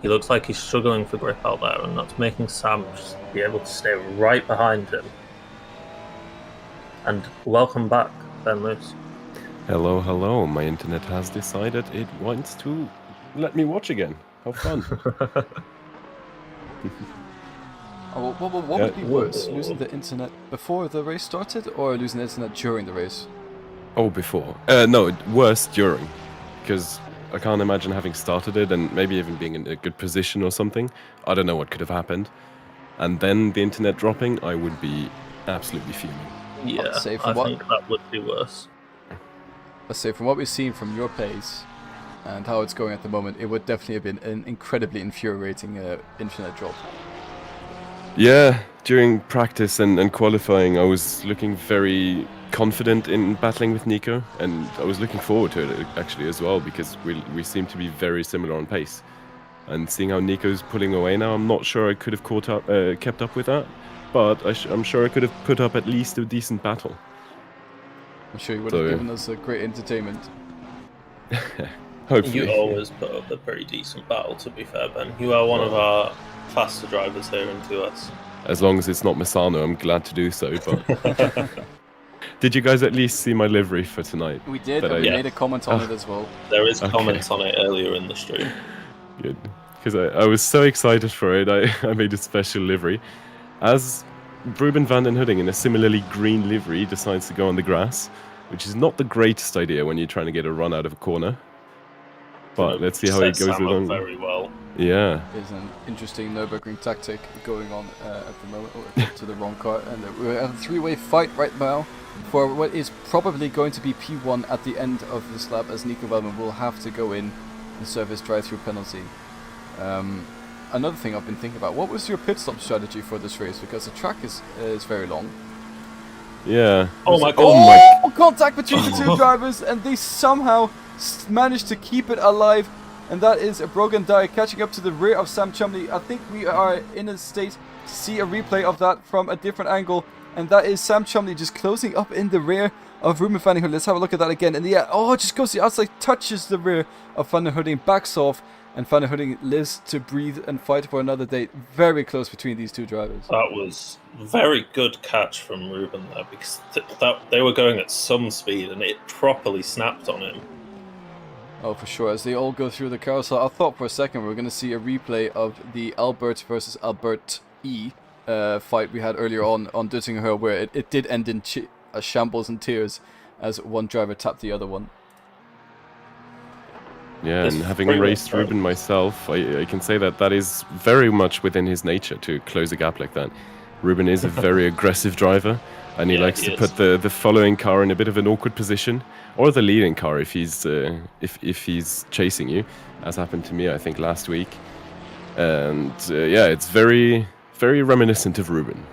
He looks like he's struggling for grip out there, and that's making Sam just be able to stay right behind him. And welcome back, Ben Lewis. Hello, hello. My internet has decided it wants to let me watch again. How fun. What would be worse, losing the internet before the race started or losing the internet during the race? Oh, before. No, worse during. Because I can't imagine having started it and maybe even being in a good position or something. I don't know what could have happened. And then the internet dropping, I would be absolutely fuming. Yeah, I think that would be worse. Let's say from what we've seen from your pace and how it's going at the moment, it would definitely have been an incredibly infuriating internet drop. Yeah, during practice and qualifying, I was looking very confident in battling with Nico, and I was looking forward to it actually as well, because we seem to be very similar on pace. And seeing how Nico's pulling away now, I'm not sure I could have kept up with that, but I'm sure I could have put up at least a decent battle. I'm sure you would have given us a great entertainment. Hopefully. You always put up a pretty decent battle, to be fair, Ben. You are one of our faster drivers here in 2S. As long as it's not Misano, I'm glad to do so. But did you guys at least see my livery for tonight? We did, and we made a comment on it as well. There is comments on it earlier in the stream. Good, because I was so excited for it. I made a special livery. As Ruben van den Hudding in a similarly green livery decides to go on the grass, which is not the greatest idea when you're trying to get a run out of a corner. But let's see how he goes along. Very well. Yeah. There's an interesting Nürburgring tactic going on at the moment, to the wrong car, and we're at a three-way fight right now for what is probably going to be P1 at the end of this lap, as Nico Wellman will have to go in and serve his drive-through penalty. Another thing I've been thinking about, what was your pit stop strategy for this race? Because the track is very long. Yeah. Oh my god! Oh, contact between the two drivers, and they somehow managed to keep it alive. And that is a broken die catching up to the rear of Sam Chumley. I think we are in a state to see a replay of that from a different angle. And that is Sam Chumley just closing up in the rear of Ruben van den Hudding. Let's have a look at that again. And yeah, it just goes to the outside, touches the rear of van den Hudding, backs off. And van den Hudding lives to breathe and fight for another day. Very close between these two drivers. That was a very good catch from Ruben there, because they were going at some speed and it properly snapped on him. Oh, for sure. As they all go through the carousel, I thought for a second we were going to see a replay of the Albert versus Albert E fight we had earlier on Duttinger, where it did end in shambles and tears as one driver tapped the other one. Yeah, and having raced Ruben myself, I can say that is very much within his nature to close a gap like that. Ruben is a very aggressive driver, and he likes to put the following car in a bit of an awkward position, or the leading car if he's if he's chasing you, as happened to me I think last week. And yeah, it's very reminiscent of Ruben.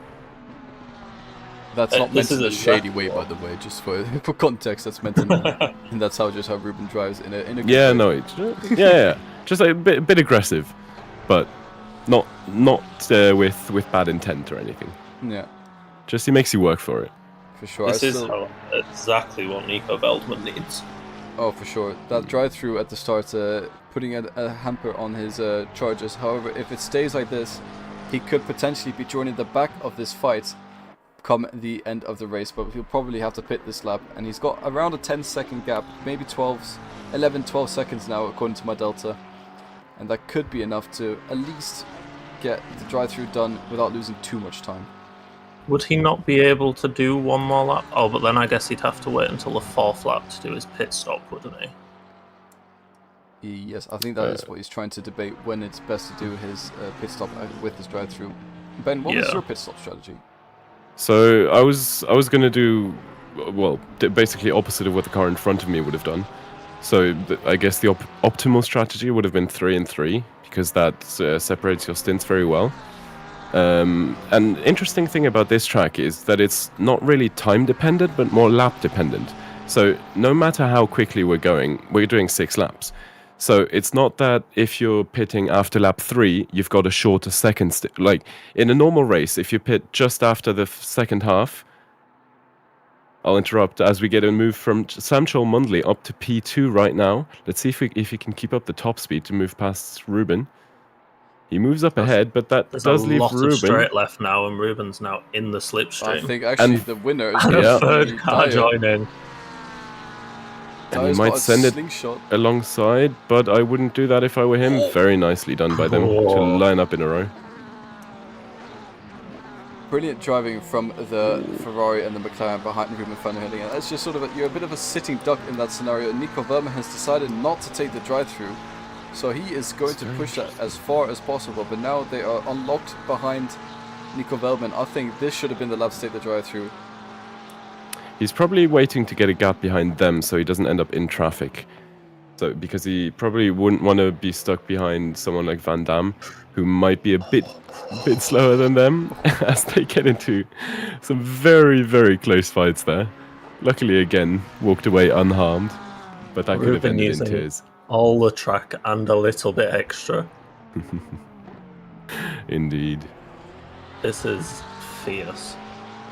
That's not meant in a shady way, by the way. Just for context, that's meant in and that's how Ruben drives in a good way. No, just a bit aggressive, but not with bad intent or anything. Yeah, just he makes you work for it. For sure. This is exactly what Nico Veldman needs. Oh, for sure. That drive-through at the start, putting a hamper on his charges. However, if it stays like this, he could potentially be joining the back of this fight come the end of the race, but he'll probably have to pit this lap, and he's got around a 10-second gap, maybe 11-12 seconds now according to my delta, and that could be enough to at least get the drive-through done without losing too much time. Would he not be able to do one more lap? Oh, but then I guess he'd have to wait until the fourth lap to do his pit stop, wouldn't he? Yes, I think that is what he's trying to debate, when it's best to do his pit stop with his drive-through. Ben, what was your pit stop strategy? So I was going to do, well, basically opposite of what the car in front of me would have done. So I guess the optimal strategy would have been 3 and 3, because that separates your stints very well. An interesting thing about this track is that it's not really time dependent, but more lap dependent. So no matter how quickly we're doing 6 laps. So it's not that if you're pitting after lap 3, you've got a shorter second. Like in a normal race, if you pit just after the second half, I'll interrupt as we get a move from Sam Mundley up to P2 right now. Let's see if he can keep up the top speed to move past Ruben. He moves up ahead, but that does leave Ruben. There's a lot of straight left now, and Ruben's now in the slipstream. I think actually the winner is the third car joining. And he might send it alongside, but I wouldn't do that if I were him. Very nicely done by them to line up in a row. Brilliant driving from the Ferrari and the McLaren behind Ruben van den Hudding. That's just sort of you're a bit of a sitting duck in that scenario. Nico Wellman has decided not to take the drive-through, so he is going to push that as far as possible. But now they are unlocked behind Nico Wellman. I think this should have been the lap to take the drive-through. He's probably waiting to get a gap behind them so he doesn't end up in traffic. So because he probably wouldn't want to be stuck behind someone like Van Damme, who might be a bit slower than them as they get into some very, very close fights there. Luckily, again, walked away unharmed, but that could have Ruben ended in using tears. all the track and a little bit extra. Indeed. This is fierce.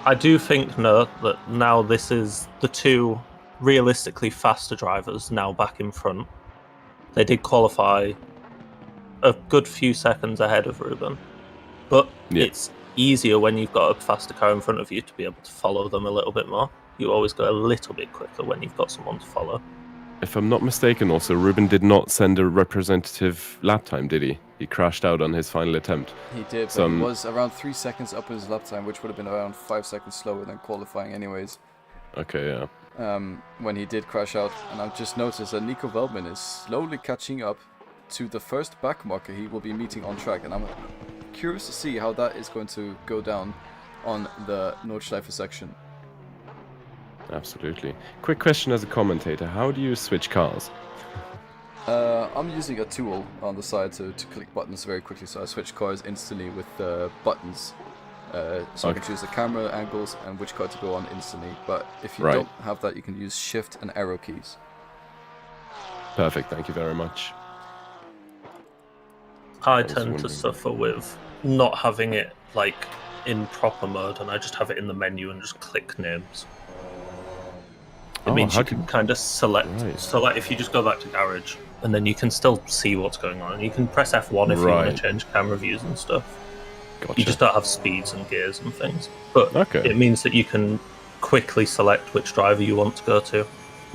I do think, no, that now this is the two realistically faster drivers now back in front. They did qualify a good few seconds ahead of Ruben, but it's easier when you've got a faster car in front of you to be able to follow them a little bit more. You always go a little bit quicker when you've got someone to follow. If I'm not mistaken, also, Ruben did not send a representative lap time, did he? He crashed out on his final attempt. He did, but he was around 3 seconds up his lap time, which would have been around 5 seconds slower than qualifying anyways. Okay, yeah. When he did crash out. And I've just noticed that Nico Wellman is slowly catching up to the first back marker he will be meeting on track. And I'm curious to see how that is going to go down on the Nordschleife section. Absolutely. Quick question as a commentator. How do you switch cars? I'm using a tool on the side to click buttons very quickly, so I switch cars instantly with buttons. So I can choose the camera angles and which car to go on instantly. But if you don't have that, you can use shift and arrow keys. Perfect, thank you very much. I tend to suffer with not having it like in proper mode, and I just have it in the menu and just click names. It means you can kind of select. So like if you just go back to garage, and then you can still see what's going on. And you can press F1 if you want to change camera views and stuff. Gotcha. You just don't have speeds and gears and things. But it means that you can quickly select which driver you want to go to,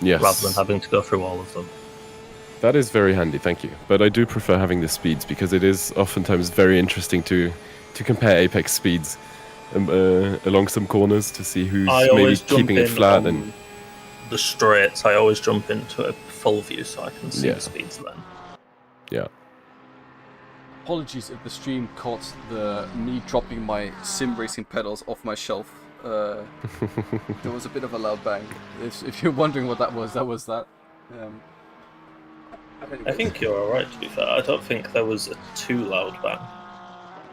rather than having to go through all of them. That is very handy, thank you. But I do prefer having the speeds because it is oftentimes very interesting to compare Apex speeds along some corners to see who's maybe keeping it flat. And the straights, I always jump into a full view so I can see the speeds then. Yeah. Apologies if the stream caught me dropping my sim racing pedals off my shelf. There was a bit of a loud bang. If you're wondering what that was that. I think you're alright, to be fair. I don't think there was a too loud bang.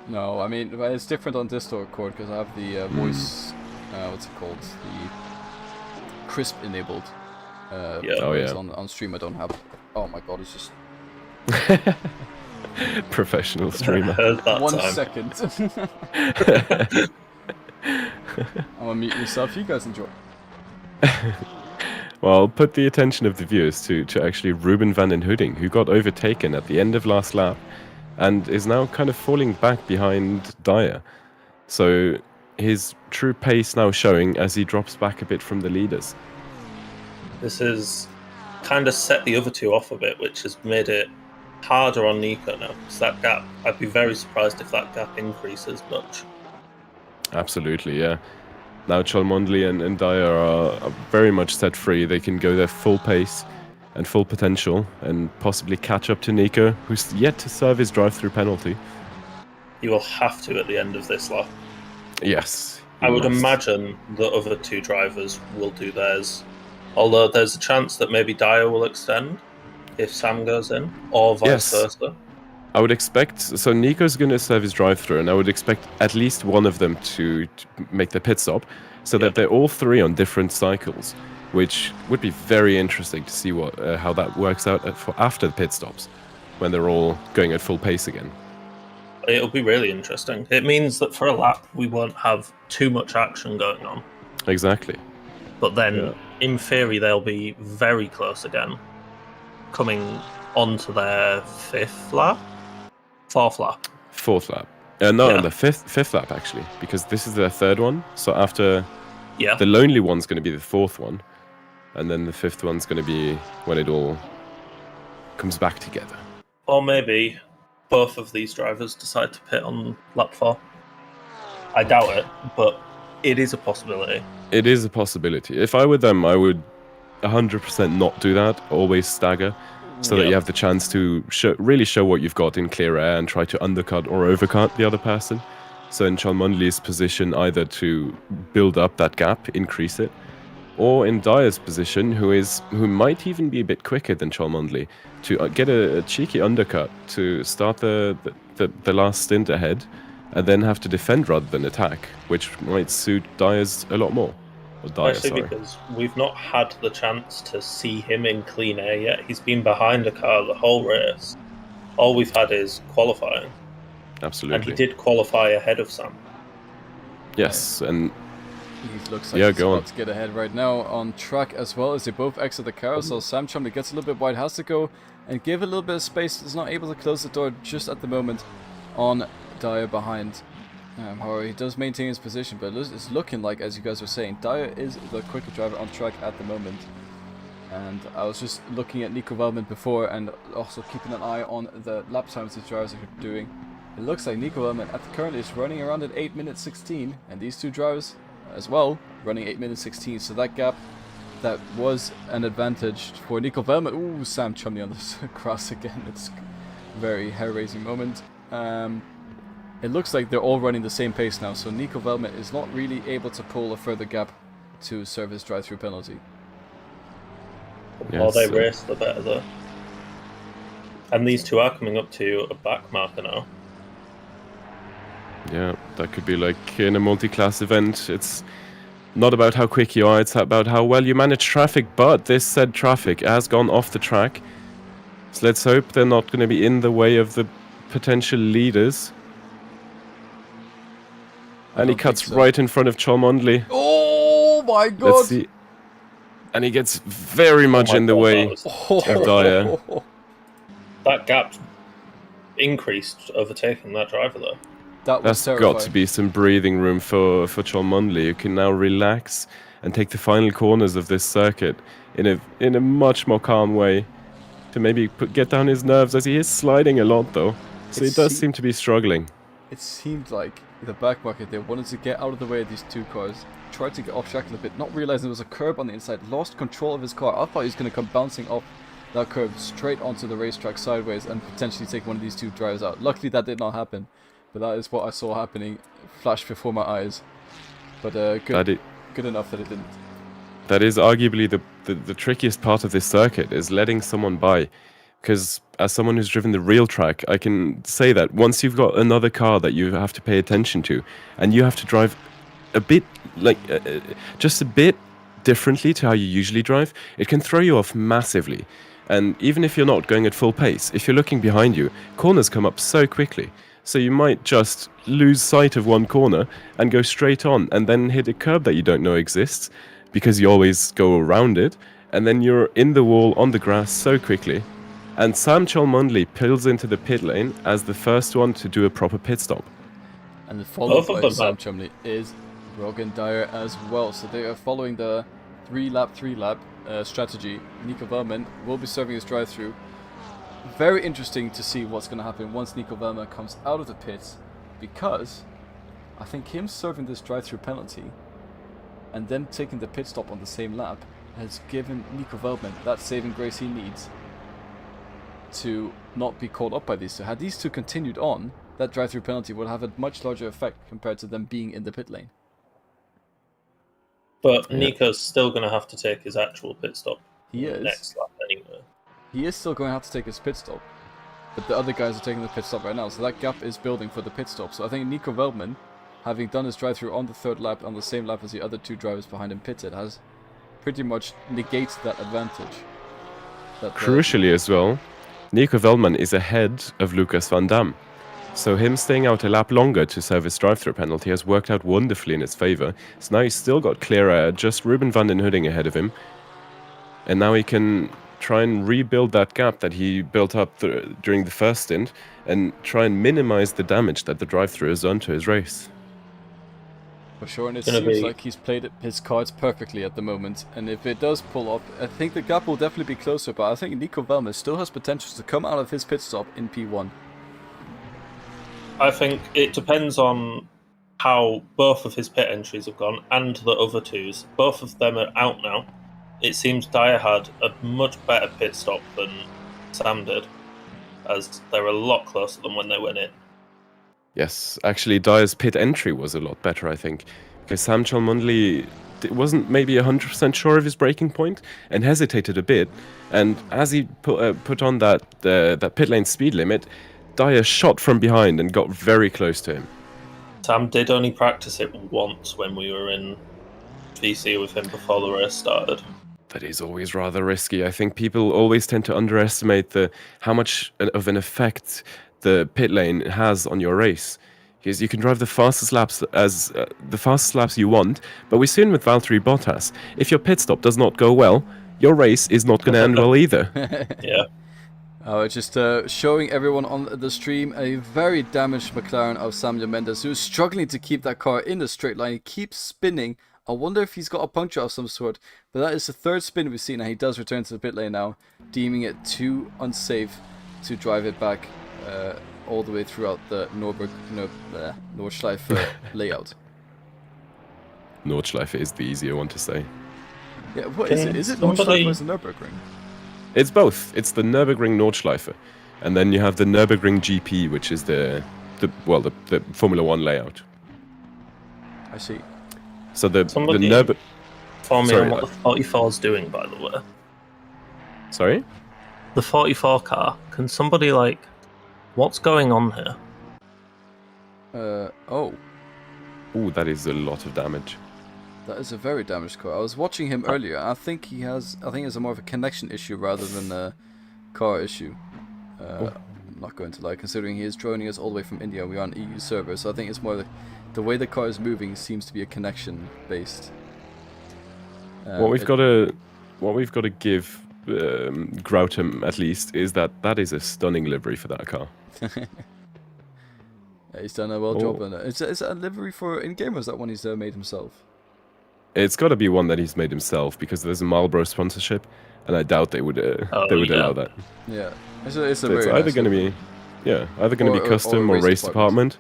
No, I mean, it's different on Discord cord because I have the voice, what's it called? The crisp enabled. On stream I don't have. Oh my god, it's just... Professional streamer. 1 second. I'm gonna mute myself. You guys enjoy. Well, put the attention of the viewers to actually Ruben van den Hudding, who got overtaken at the end of last lap and is now kind of falling back behind Dyer. So his true pace now showing as he drops back a bit from the leaders. This has kind of set the other two off a bit, which has made it harder on Nico now. So that gap, I'd be very surprised if that gap increases much. Absolutely, yeah. Now Cholmondeley and Dyer are very much set free. They can go their full pace and full potential and possibly catch up to Nico, who's yet to serve his drive-through penalty. He will have to at the end of this lap. Yes. I would imagine the other two drivers will do theirs. Although there's a chance that maybe Dyer will extend if Sam goes in, or vice versa. I would expect, so Nico's going to serve his drive-through, and I would expect at least one of them to make the pit stop, so that they're all three on different cycles, which would be very interesting to see how that works out after the pit stops, when they're all going at full pace again. It'll be really interesting. It means that for a lap, we won't have too much action going on. Exactly. But then, in theory, they'll be very close again, coming onto their fourth lap. On the fifth lap, actually, because this is their third one. So after the lonely one's going to be the fourth one, and then the fifth one's going to be when it all comes back together. Or maybe both of these drivers decide to pit on lap 4. I doubt it, but it is a possibility. It is a possibility. If I were them, I would 100% not do that. Always stagger. So that you have the chance to really show what you've got in clear air and try to undercut or overcut the other person. So in Cholmondeley's position, either to build up that gap, increase it, or in Dyer's position, who might even be a bit quicker than Cholmondeley, to get a cheeky undercut to start the last stint ahead, and then have to defend rather than attack, which might suit Dyer's a lot more. Or Dyer, Especially sorry. because we've not had the chance to see him in clean air yet. He's been behind a car the whole race. All we've had is qualifying. Absolutely. And he did qualify ahead of Sam. Yes, and He looks like Yeah, he's go about on. to get ahead right now on track as well as they both exit the car. So Sam Chumley gets a little bit wide, has to go and give a little bit of space. Is not able to close the door just at the moment on Dyer behind. However, he does maintain his position, but it's looking like, as you guys were saying, Dyer is the quicker driver on track at the moment. And I was just looking at Nico Wellman before and also keeping an eye on the lap times these drivers are doing. It looks like Nico Wellman at the current is running around at 8 minutes 16, and these two drivers as well running 8 minutes 16. So that gap, that was an advantage for Nico Wellman. Ooh, Sam Chumley on the cross again. It's a very hair-raising moment. It looks like they're all running the same pace now, so Nico Wellman is not really able to pull a further gap to serve his drive-through penalty. The more they Yes, race, the better though. And these two are coming up to a back marker now. Yeah, that could be like in a multi-class event. It's not about how quick you are, it's about how well you manage traffic, but this said traffic has gone off the track. So let's hope they're not going to be in the way of the potential leaders. And he cuts right in front of Cholmondeley. Oh my god! Let's see. And he gets very much in the way of Dyer. That gap increased overtaking that driver though. That was That's terrifying. got to be some breathing room for Cholmondeley, who can now relax and take the final corners of this circuit in a much more calm way to maybe get down his nerves, as he is sliding a lot though. So he does seem to be struggling. It seemed like the back market, they wanted to get out of the way of these two cars, tried to get off track a little bit, not realizing there was a curb on the inside, lost control of his car. I thought he was going to come bouncing off that curb straight onto the racetrack sideways and potentially take one of these two drivers out. Luckily that did not happen, but that is what I saw happening, flashed before my eyes. But good enough that it didn't. That is arguably the trickiest part of this circuit, is letting someone by. Because as someone who's driven the real track, I can say that once you've got another car that you have to pay attention to, and you have to drive a bit, like, just a bit differently to how you usually drive, it can throw you off massively. And even if you're not going at full pace, if you're looking behind you, corners come up so quickly. So you might just lose sight of one corner and go straight on, and then hit a curb that you don't know exists, because you always go around it, and then you're in the wall on the grass so quickly. And Sam Cholmondeley pulls into the pit lane as the first one to do a proper pit stop. And the follow by Sam Chumley is Brogan Dyer as well. So they are following the 3-lap strategy. Nico Wellman will be serving his drive-through. Very interesting to see what's going to happen once Nico Wellman comes out of the pits, because I think him serving this drive-through penalty and then taking the pit stop on the same lap has given Nico Wellman that saving grace he needs to not be caught up by these two. Had these two continued on, that drive-through penalty would have a much larger effect compared to them being in the pit lane. But Nico's still going to have to take his actual pit stop. He is. Next lap anyway. He is still going to have to take his pit stop. But the other guys are taking the pit stop right now, so that gap is building for the pit stop. So I think Nico Wellman, having done his drive-through on the third lap, on the same lap as the other two drivers behind him pitted, has pretty much negates that advantage. Crucially as well, Nico Wellman is ahead of Lucas van Dam. So him staying out a lap longer to serve his drive-through penalty has worked out wonderfully in his favour. So now he's still got clear air, just Ruben van den Hudding ahead of him. And now he can try and rebuild that gap that he built up during the first stint, and try and minimize the damage that the drive-through has done to his race. For sure, and it seems like he's played his cards perfectly at the moment. And if it does pull off, I think the gap will definitely be closer, but I think Nico Wellman still has potential to come out of his pit stop in P1. I think it depends on how both of his pit entries have gone and the other twos. Both of them are out now. It seems Dyer had a much better pit stop than Sam did, as they're a lot closer than when they went in. Yes, actually Dyer's pit entry was a lot better, I think, because Sam Cholmondeley wasn't maybe 100% sure of his braking point and hesitated a bit, and as he put on that pit lane speed limit, Dyer shot from behind and got very close to him. Sam did only practice it once when we were in VC with him before the race started. That is always rather risky. I think people always tend to underestimate how much of an effect the pit lane has on your race. Because you can drive the fastest laps you want, but we've seen with Valtteri Bottas, if your pit stop does not go well, your race is not going to end well either. Yeah. Just showing everyone on the stream a very damaged McLaren of Samuel Mendes, who's struggling to keep that car in the straight line. He keeps spinning. I wonder if he's got a puncture of some sort. But that is the third spin we've seen, and he does return to the pit lane now, deeming it too unsafe to drive it back all the way throughout the Nordschleife layout. Nordschleife is the easier one to say. Yeah, what is it? Is it Nordschleife or is it Nürburgring? It's both. It's the Nürburgring Nordschleife, and then you have the Nürburgring GP, which is the Formula One layout. I see. So the Somebody Nürburgring. Tell me Sorry, what the 44 is doing, by the way. Sorry? The 44 car. Can somebody what's going on here? Oh. Ooh, that is a lot of damage. That is a very damaged car. I was watching him earlier. I think it's more of a connection issue rather than a car issue. I'm not going to lie, considering he is joining us all the way from India. We are on EU server, so I think it's more the way the car is moving seems to be a connection based. What we've got to give Groutham at least is that is a stunning livery for that car. Yeah, he's done a job on it. Is that a livery for in-game, or is that one he's made himself? It's got to be one that he's made himself, because there's a Marlboro sponsorship, and I doubt they would allow that. Yeah, it's either going to be, either going to be custom or race department.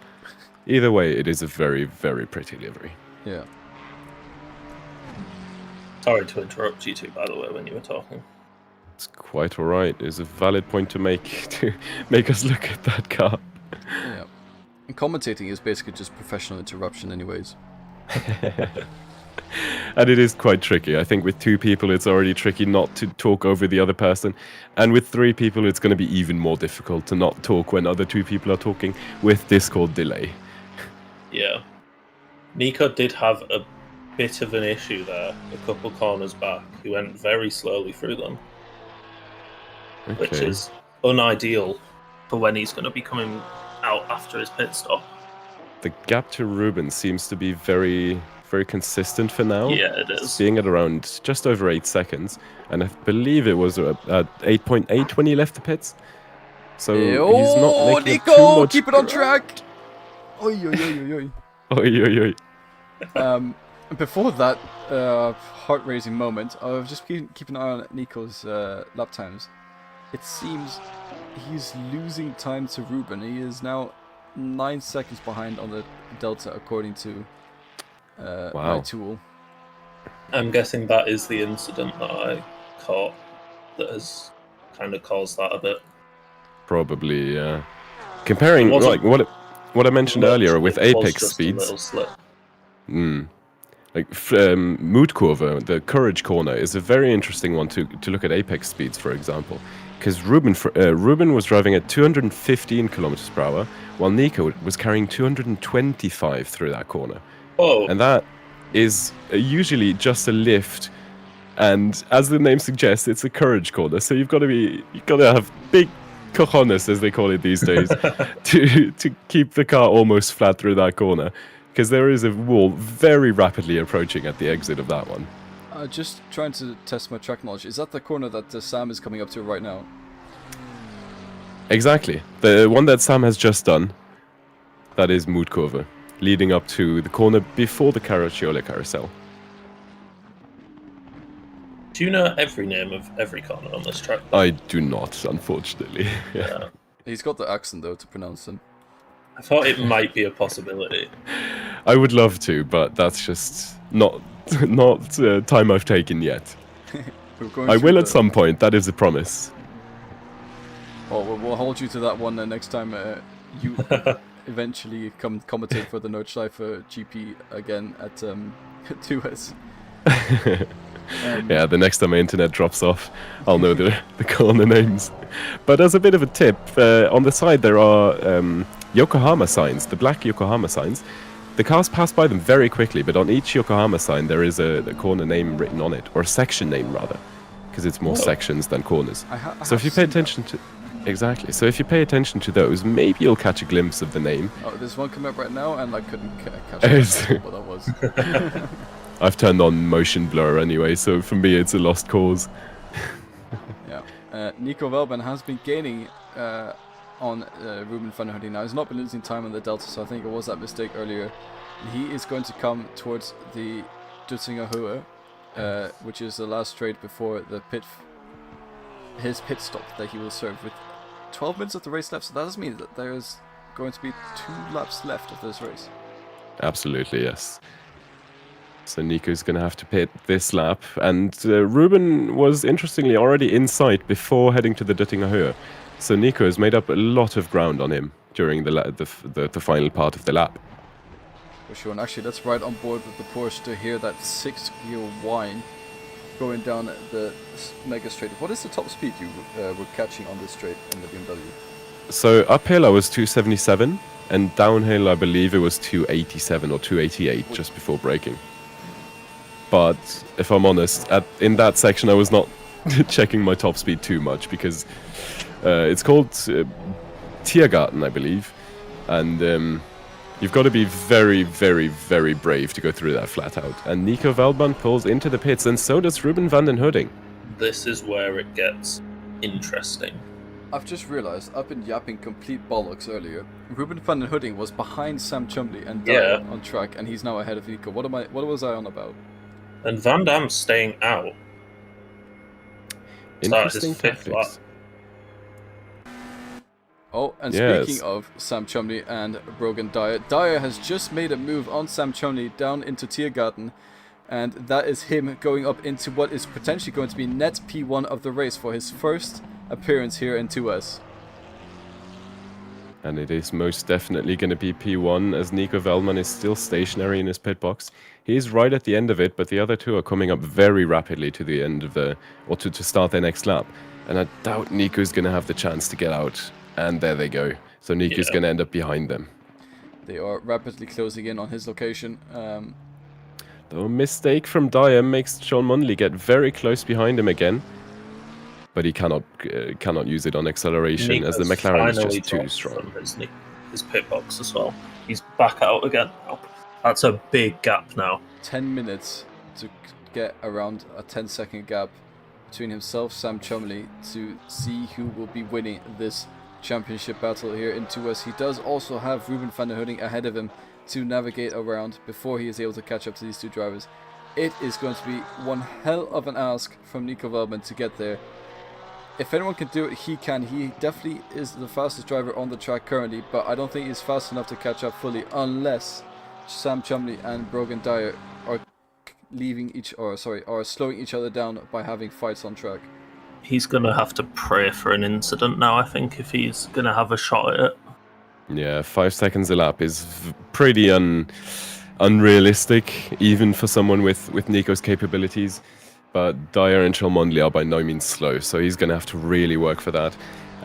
Either way, it is a very, very pretty livery. Yeah. Sorry to interrupt you two, by the way, when you were talking. It's quite alright. It's a valid point to make us look at that car. Yeah. And commentating is basically just professional interruption anyways. And it is quite tricky. I think with two people it's already tricky not to talk over the other person. And with three people it's going to be even more difficult to not talk when other two people are talking with Discord delay. Yeah. Nico did have a bit of an issue there, a couple corners back. He went very slowly through them. Okay. Which is unideal for when he's going to be coming out after his pit stop. The gap to Ruben seems to be very, very consistent for now. Yeah, it is. Being at around just over 8 seconds. And I believe it was at 8.8 when he left the pits. So he's not making Nico, too much keep it on track! Oi, oi, oi, oi, oi. Oi, oi, oi. Before that heart-raising moment, I was just keeping an eye on Nico's lap times. It seems he's losing time to Ruben. He is now 9 seconds behind on the delta, according to my tool. I'm guessing that is the incident that I caught that has kind of caused that a bit. Probably, yeah. Comparing what I mentioned earlier with apex speeds. Mood Kurve, the courage corner, is a very interesting one to look at apex speeds, for example. Because Ruben was driving at 215 kilometers per hour, while Nico was carrying 225 through that corner. Oh. And that is usually just a lift, and as the name suggests, it's a courage corner. So you've got to have big cojones, as they call it these days, to keep the car almost flat through that corner. Because there is a wall very rapidly approaching at the exit of that one. Just trying to test my track knowledge. Is that the corner that Sam is coming up to right now? Exactly. The one that Sam has just done, that is Mood Kurve, leading up to the corner before the Caracciolo carousel. Do you know every name of every corner on this track? I do not, unfortunately. Yeah. He's got the accent, though, to pronounce them. I thought it might be a possibility. I would love to, but that's just not time I've taken yet. I will at some point, that is a promise. Well, we'll hold you to that one next time you eventually come commentate for the Nordschleife GP again at 2S. Yeah, the next time my internet drops off, I'll know the corner names. But as a bit of a tip, on the side there are Yokohama signs, the black Yokohama signs. The cars pass by them very quickly, but on each Yokohama sign there is a corner name written on it, or a section name rather, because it's more sections than corners. So if you pay attention to... Exactly. So if you pay attention to those, maybe you'll catch a glimpse of the name. Oh, there's one coming up right now, and I couldn't catch what that was. I've turned on motion blur anyway, so for me it's a lost cause. Yeah. Nico Velban has been gaining on Ruben van der Hooding now. He's not been losing time on the Delta, so I think it was that mistake earlier. He is going to come towards the Dutzinger Höhe, which is the last straight before the his pit stop that he will serve with 12 minutes of the race left. So that does mean that there is going to be 2 laps left of this race. Absolutely, yes. So Nico's going to have to pit this lap, and Ruben was interestingly already in sight before heading to the Dutzinger Höhe. So Nico has made up a lot of ground on him during the final part of the lap. For sure, and actually that's right on board with the Porsche to hear that 6-gear whine going down the mega straight. What is the top speed you were catching on this straight in the BMW? So uphill I was 277, and downhill I believe it was 287 or 288 just before braking. But if I'm honest, in that section I was not checking my top speed too much, because it's called Tiergarten, I believe, and you've got to be very, very, very brave to go through that flat out. And Nico Velban pulls into the pits, and so does Ruben van den Hooding. This is where it gets interesting. I've just realized, I've been yapping complete bollocks earlier. Ruben van den Hooding was behind Sam Chumley and Dyer on track, and he's now ahead of Nico. What was I on about? And Van Damme's staying out. Interesting tactics. Oh, and speaking of Sam Chumley and Brogan Dyer, Dyer has just made a move on Sam Chumley down into Tiergarten, and that is him going up into what is potentially going to be net P1 of the race for his first appearance here in 2S. And it is most definitely going to be P1, as Nico Velban is still stationary in his pit box. He's right at the end of it, but the other two are coming up very rapidly to the end of to start their next lap. And I doubt Nico's going to have the chance to get out. And there they go. So Nico's going to end up behind them. They are rapidly closing in on his location. Though a mistake from Dyer makes Sean Munley get very close behind him again. But he cannot use it on acceleration, Nico's as the McLaren is just too strong. His pit box as well. He's back out again. That's a big gap now. 10 minutes to get around a 10-second gap between himself, Sam Chumley, to see who will be winning this championship battle here in 2S. He does also have Ruben van der Hooding ahead of him to navigate around before he is able to catch up to these two drivers. It is going to be one hell of an ask from Nico Velban to get there. If anyone can do it, he can. He definitely is the fastest driver on the track currently, but I don't think he's fast enough to catch up fully unless Sam Chumley and Brogan Dyer are slowing each other down by having fights on track. He's going to have to pray for an incident now, I think, if he's going to have a shot at it. Yeah, 5 seconds a lap is pretty unrealistic, even for someone with Nico's capabilities. But Dyer and Chalmondley are by no means slow, so he's going to have to really work for that.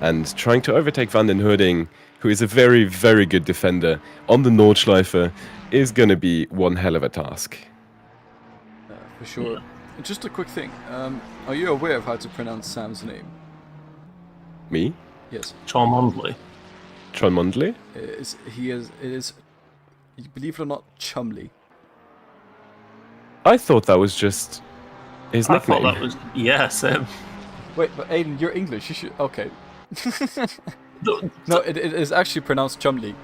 And trying to overtake Van den Hooding, who is a very, very good defender, on the Nordschleife, is going to be one hell of a task. For sure. Yeah. Just a quick thing. Are you aware of how to pronounce Sam's name? Me? Yes. Chalmondley. Chalmondley? It is, believe it or not, Chumley. I thought that was just his nickname. I thought that was... Yeah, Sam. Wait, but Aiden, you're English. You should... Okay. No, it is actually pronounced Chumley.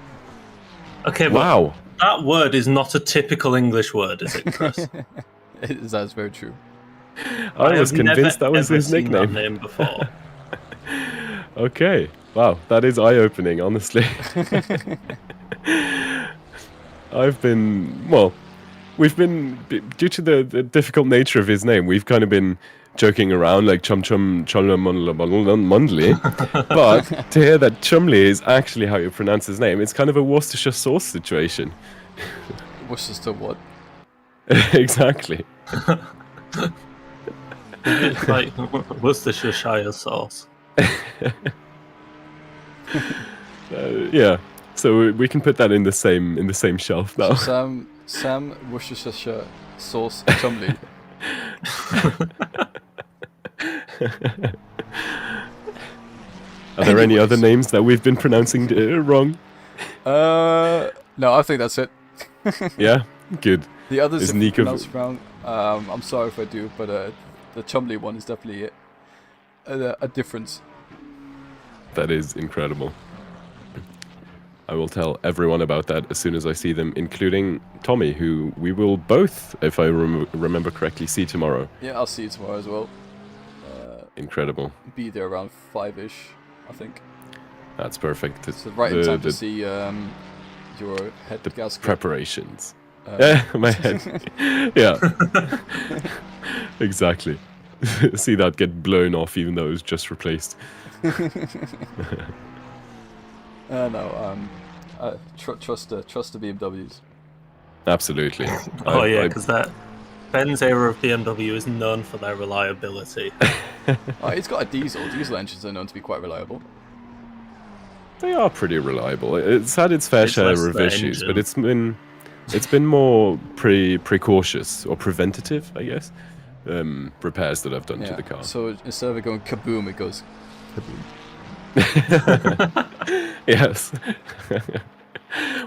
Okay, but wow. That word is not a typical English word, is it, Chris? That's very true. I was convinced that was his nickname. That name before. Okay. Wow, that is eye-opening, honestly. We've been, due to the difficult nature of his name, we've kind of been joking around like Mundley. But to hear that Chumley is actually how you pronounce his name, it's kind of a Worcestershire sauce situation. Worcestershire what? Exactly. Like Worcestershire sauce. Yeah. So we can put that in the same shelf now. Sam Worcestershire sauce Chumley. Are there any other Anyways. names that we've been pronouncing wrong? No, I think that's it. Yeah, good. The others, Is if Nico- pronounced wrong, I'm sorry if I do, but the Chumley one is definitely a difference. That is incredible. I will tell everyone about that as soon as I see them, including Tommy, who we will both, if I remember correctly, see tomorrow. Yeah, I'll see you tomorrow as well. Incredible. Be there around 5ish, I think. That's perfect. So right in time to see your head the gasket. preparations. Yeah, my head. Yeah. Exactly. See that get blown off even though it was just replaced. Trust the BMWs. Absolutely. Oh yeah, because that Ben's era of BMW is known for their reliability. It's got a diesel. Diesel engines are known to be quite reliable. They are pretty reliable. It's had its fair It's share less of the issues, but engine. it's been more precautious or preventative, I guess. Repairs that I've done to the car. So instead of it going kaboom, it goes kaboom. Yes.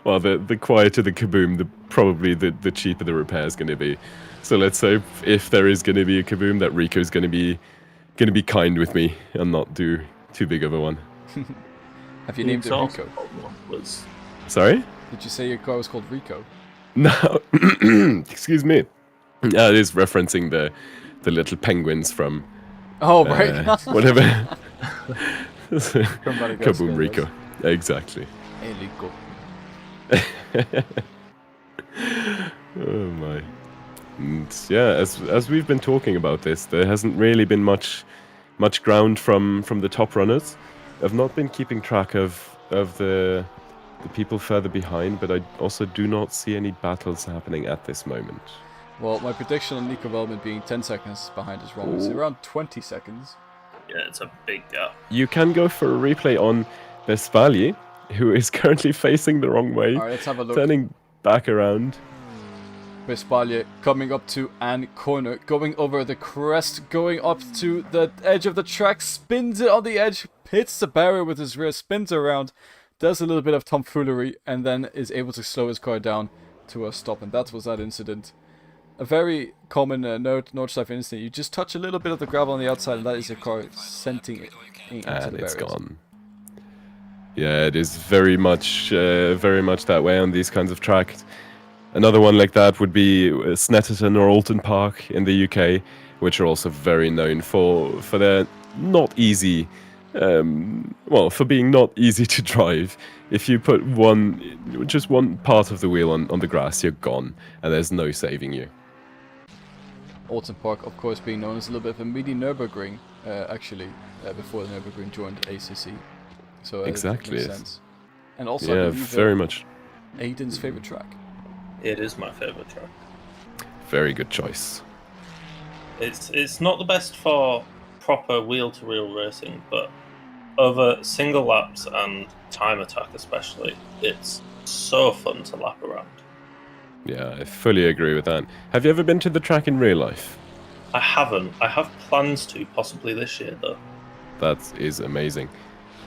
Well, the quieter the kaboom, probably the cheaper the repair is going to be. So let's hope if there is going to be a kaboom, that Rico's going to be kind with me and not do too big of a one. Have you named it Rico? Sorry? Did you say your car was called Rico? No. Excuse me. It is referencing the little penguins from. Oh right. Whatever. From Madagascar, Kaboom Rico. Exactly. Hey Rico. Oh my. And yeah, as we've been talking about this, there hasn't really been much ground from the top runners. I've not been keeping track of the people further behind, but I also do not see any battles happening at this moment. Well, my prediction on Nico Velman being 10 seconds behind is wrong. It's around 20 seconds. Yeah, it's a big gap. You can go for a replay on Vespalie, who is currently facing the wrong way, Alright, let's have a look. turning back around. Vespalie coming up to an corner, going over the crest, going up to the edge of the track, spins it on the edge, hits the barrier with his rear, spins around, does a little bit of tomfoolery, and then is able to slow his car down to a stop. And that was that incident. A very common Nordschleife incident. You just touch a little bit of the gravel on the outside, and that is your car senting it into And the it's barriers. gone. Yeah, it is very much that way on these kinds of tracks. Another one like that would be Snetterton or Alton Park in the UK, which are also very known for their not easy, for being not easy to drive. If you put just one part of the wheel on the grass, you're gone, and there's no saving you. Alton Park, of course, being known as a little bit of a mini Nürburgring, before the Nürburgring joined ACC. So Exactly, makes yes. sense. And also, I Yeah, believe, very much. Aiden's favorite track. It is my favourite track. Very good choice. It's not the best for proper wheel-to-wheel racing, but over single laps and time attack especially, it's so fun to lap around. Yeah, I fully agree with that. Have you ever been to the track in real life? I haven't. I have plans to, possibly this year though. That is amazing.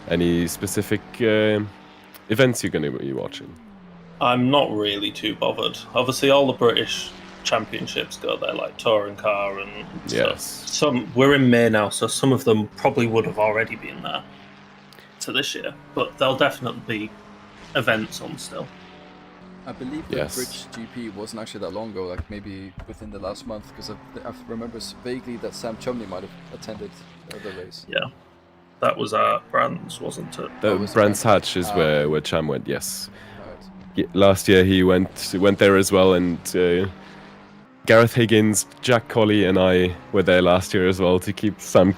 Any specific events you're going to be watching? I'm not really too bothered. Obviously, all the British championships go there, like touring car and Yes. stuff. We're in May now, so some of them probably would have already been there to this year, but there'll definitely be events on still. I believe the Yes. British GP wasn't actually that long ago, like maybe within the last month, because I remember vaguely that Sam Chumley might have attended the race. Yeah, that was Brands, wasn't it? Oh, was it Brands Brands? Hatch is Ah. where Cham went, yes. Right. Last year he went there as well, and Gareth Higgins, Jack Colley and I were there last year as well to keep Sam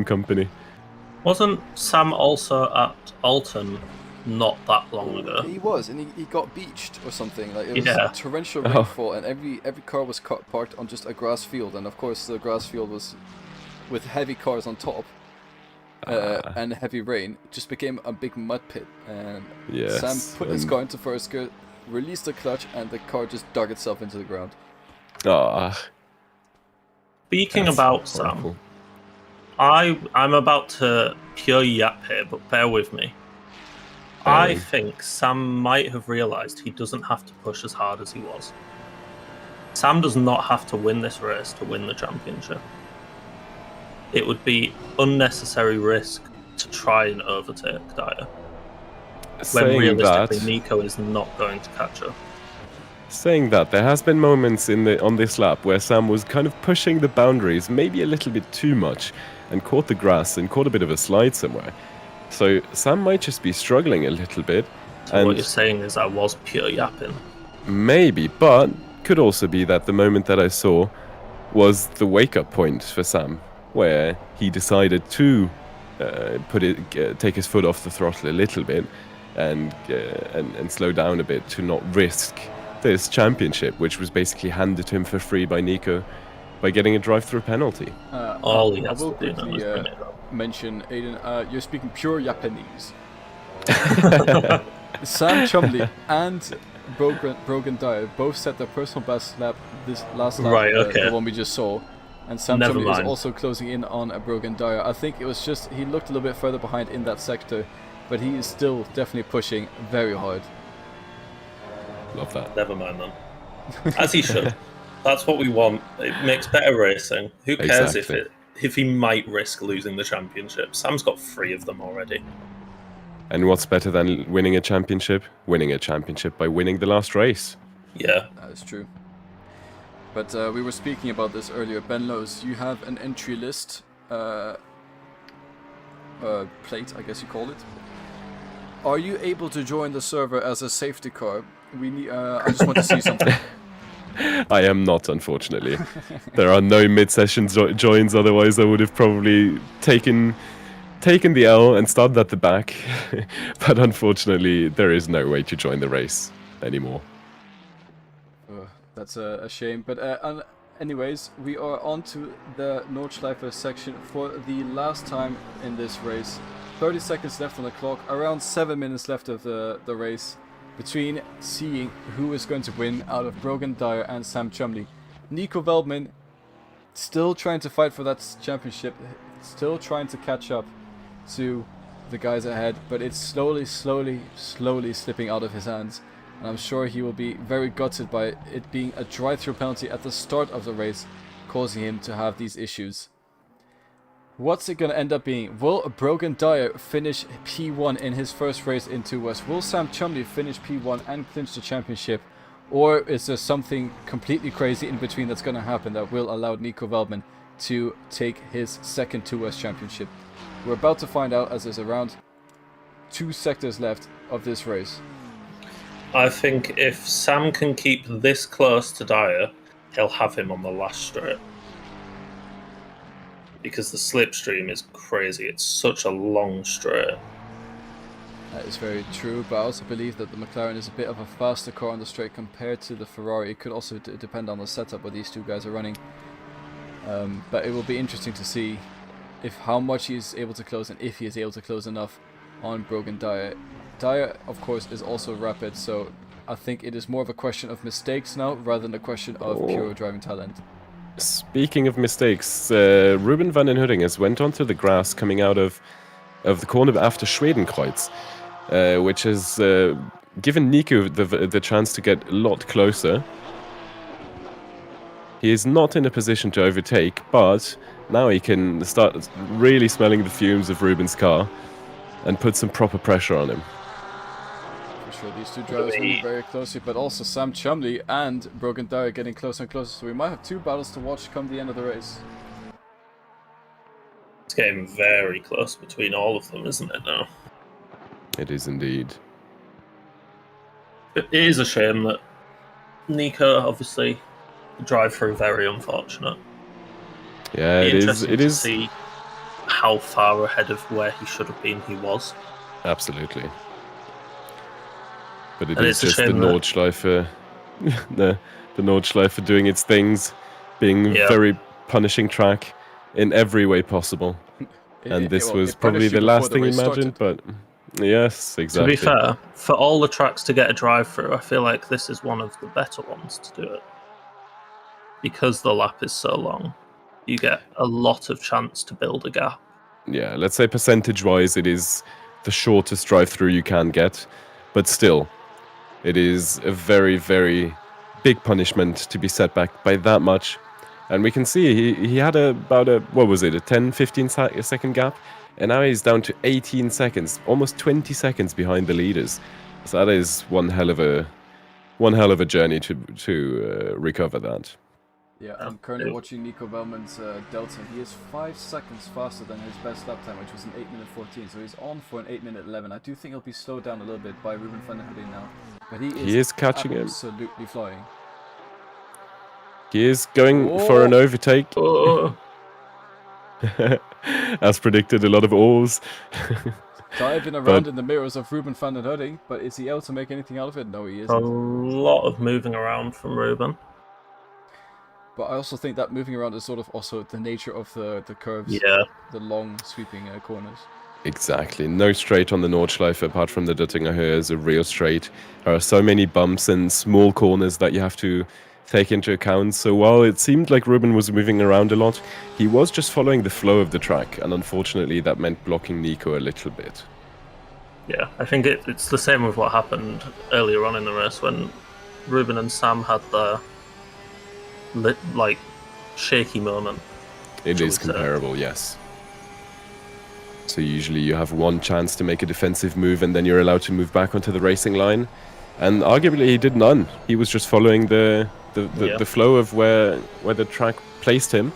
company. Wasn't Sam also at Alton not that long ago? He was, and he got beached or something. Like it was Yeah. a torrential Oh. rainfall, and every car was parked on just a grass field, and of course the grass field was with heavy cars on top. and heavy rain, just became a big mud pit. And Yes, Sam put his car into first gear, released the clutch, and the car just dug itself into the ground. Speaking That's about horrible. Sam, I'm about to pure yap here, but bear with me. I Barely. think Sam might have realised he doesn't have to push as hard as he was. Sam does not have to win this race to win the championship. It would be unnecessary risk to try and overtake Dyer, when Saying realistically that, Nico is not going to catch up. there has been moments on this lap where Sam was kind of pushing the boundaries, maybe a little bit too much, and caught the grass and caught a bit of a slide somewhere. So Sam might just be struggling a little bit. So and what you're saying is I was pure yapping. Maybe, but could also be that the moment that I saw was the wake-up point for Sam, where he decided to take his foot off the throttle a little bit and slow down a bit to not risk this championship, which was basically handed to him for free by Nico by getting a drive-through penalty. All he I has will to do now quickly is bring it up. mention, Aiden, you're speaking pure Japanese. Sam Chumley and Brogan Dyer both set their personal best lap this last lap, Right, okay. the one we just saw. And Sam Never Chumley is mind. also closing in on Brogan Dyer. I think it was just, he looked a little bit further behind in that sector, but he is still definitely pushing very hard. Love that. Never mind then. As he should. That's what we want. It makes better racing. Who cares Exactly. if he might risk losing the championship? Sam's got 3 of them already. And what's better than winning a championship? Winning a championship by winning the last race. Yeah. That is true. But we were speaking about this earlier. Ben Lowe's, you have an entry list plate, I guess you call it. Are you able to join the server as a safety car? We need. I just want to see something. I am not, unfortunately. There are no mid-session joins, otherwise I would have probably taken the L and started at the back. But unfortunately, there is no way to join the race anymore. That's a shame. But anyways, we are on to the Nordschleife section for the last time in this race. 30 seconds left on the clock, around 7 minutes left of the race, between seeing who is going to win out of Brogan Dyer and Sam Chumley. Nico Veldman still trying to fight for that championship, still trying to catch up to the guys ahead, but it's slowly slipping out of his hands. And I'm sure he will be very gutted by it being a drive-through penalty at the start of the race, causing him to have these issues. What's it going to end up being? Will Brogan Dyer finish P1 in his first race in 2 West? Will Sam Chumley finish P1 and clinch the championship? Or is there something completely crazy in between that's going to happen that will allow Nico Veldman to take his second 2 West championship? We're about to find out, as there's around 2 sectors left of this race. I think if Sam can keep this close to Dyer, he'll have him on the last straight. Because the slipstream is crazy. It's such a long straight. That is very true, but I also believe that the McLaren is a bit of a faster car on the straight compared to the Ferrari. It could also depend on the setup where these two guys are running. But it will be interesting to see how much he is able to close and if he is able to close enough on Brogan Dyer. Dyer, of course, is also rapid, so I think it is more of a question of mistakes now rather than a question of pure driving talent. Speaking of mistakes, Ruben van den Hudinges went onto the grass coming out of the corner after Schwedenkreuz, which has given Nico the chance to get a lot closer. He is not in a position to overtake, but now he can start really smelling the fumes of Ruben's car and put some proper pressure on him. For sure, these two drivers moving very closely, but also Sam Chumley and Brogan Dyer getting closer and closer, so we might have 2 battles to watch come the end of the race. It's getting very close between all of them, isn't it now? It is indeed. It is a shame that Nico, obviously, drive through very unfortunate. Yeah, it is. It To is see how far ahead of where he should have been he was. absolutely. But it And is it's a just the shame that- Nordschleife, the Nordschleife doing its things, being Yeah. very punishing track in every way possible. And this well, was it probably punished you the before last the thing race imagined, started. but yes, exactly. To be fair, for all the tracks to get a drive through, I feel like this is one of the better ones to do it. Because the lap is so long, you get a lot of chance to build a gap. Yeah, let's say percentage-wise, it is the shortest drive-through you can get, but still, it is a very, very big punishment to be set back by that much. And we can see he had about a 10, 15 second gap, and now he's down to 18 seconds, almost 20 seconds behind the leaders. So that is one hell of a journey to recover that. Yeah, I'm currently watching Nico Wellman's Delta. He is 5 seconds faster than his best lap time, which was an 8-minute 14. So he's on for an 8-minute 11. I do think he'll be slowed down a little bit by Ruben van der Hooding now, but he is catching him. Absolutely flying. He is going for an overtake. As predicted, a lot of oars. Diving around in the mirrors of Ruben van der Hooding, but is he able to make anything out of it? No, he isn't. A lot of moving around from Ruben. But I also think that moving around is sort of also the nature of the curves. Yeah. The long sweeping corners. Exactly. No straight on the Nordschleife apart from the Duttinger here is a real straight. There are so many bumps and small corners that you have to take into account. So while it seemed like Ruben was moving around a lot, he was just following the flow of the track, and unfortunately that meant blocking Nico a little bit. Yeah, I think it's the same with what happened earlier on in the race when Ruben and Sam had the shaky moment. It is comparable, yes. So usually you have one chance to make a defensive move and then you're allowed to move back onto the racing line. And arguably he did none. He was just following the flow of where the track placed him.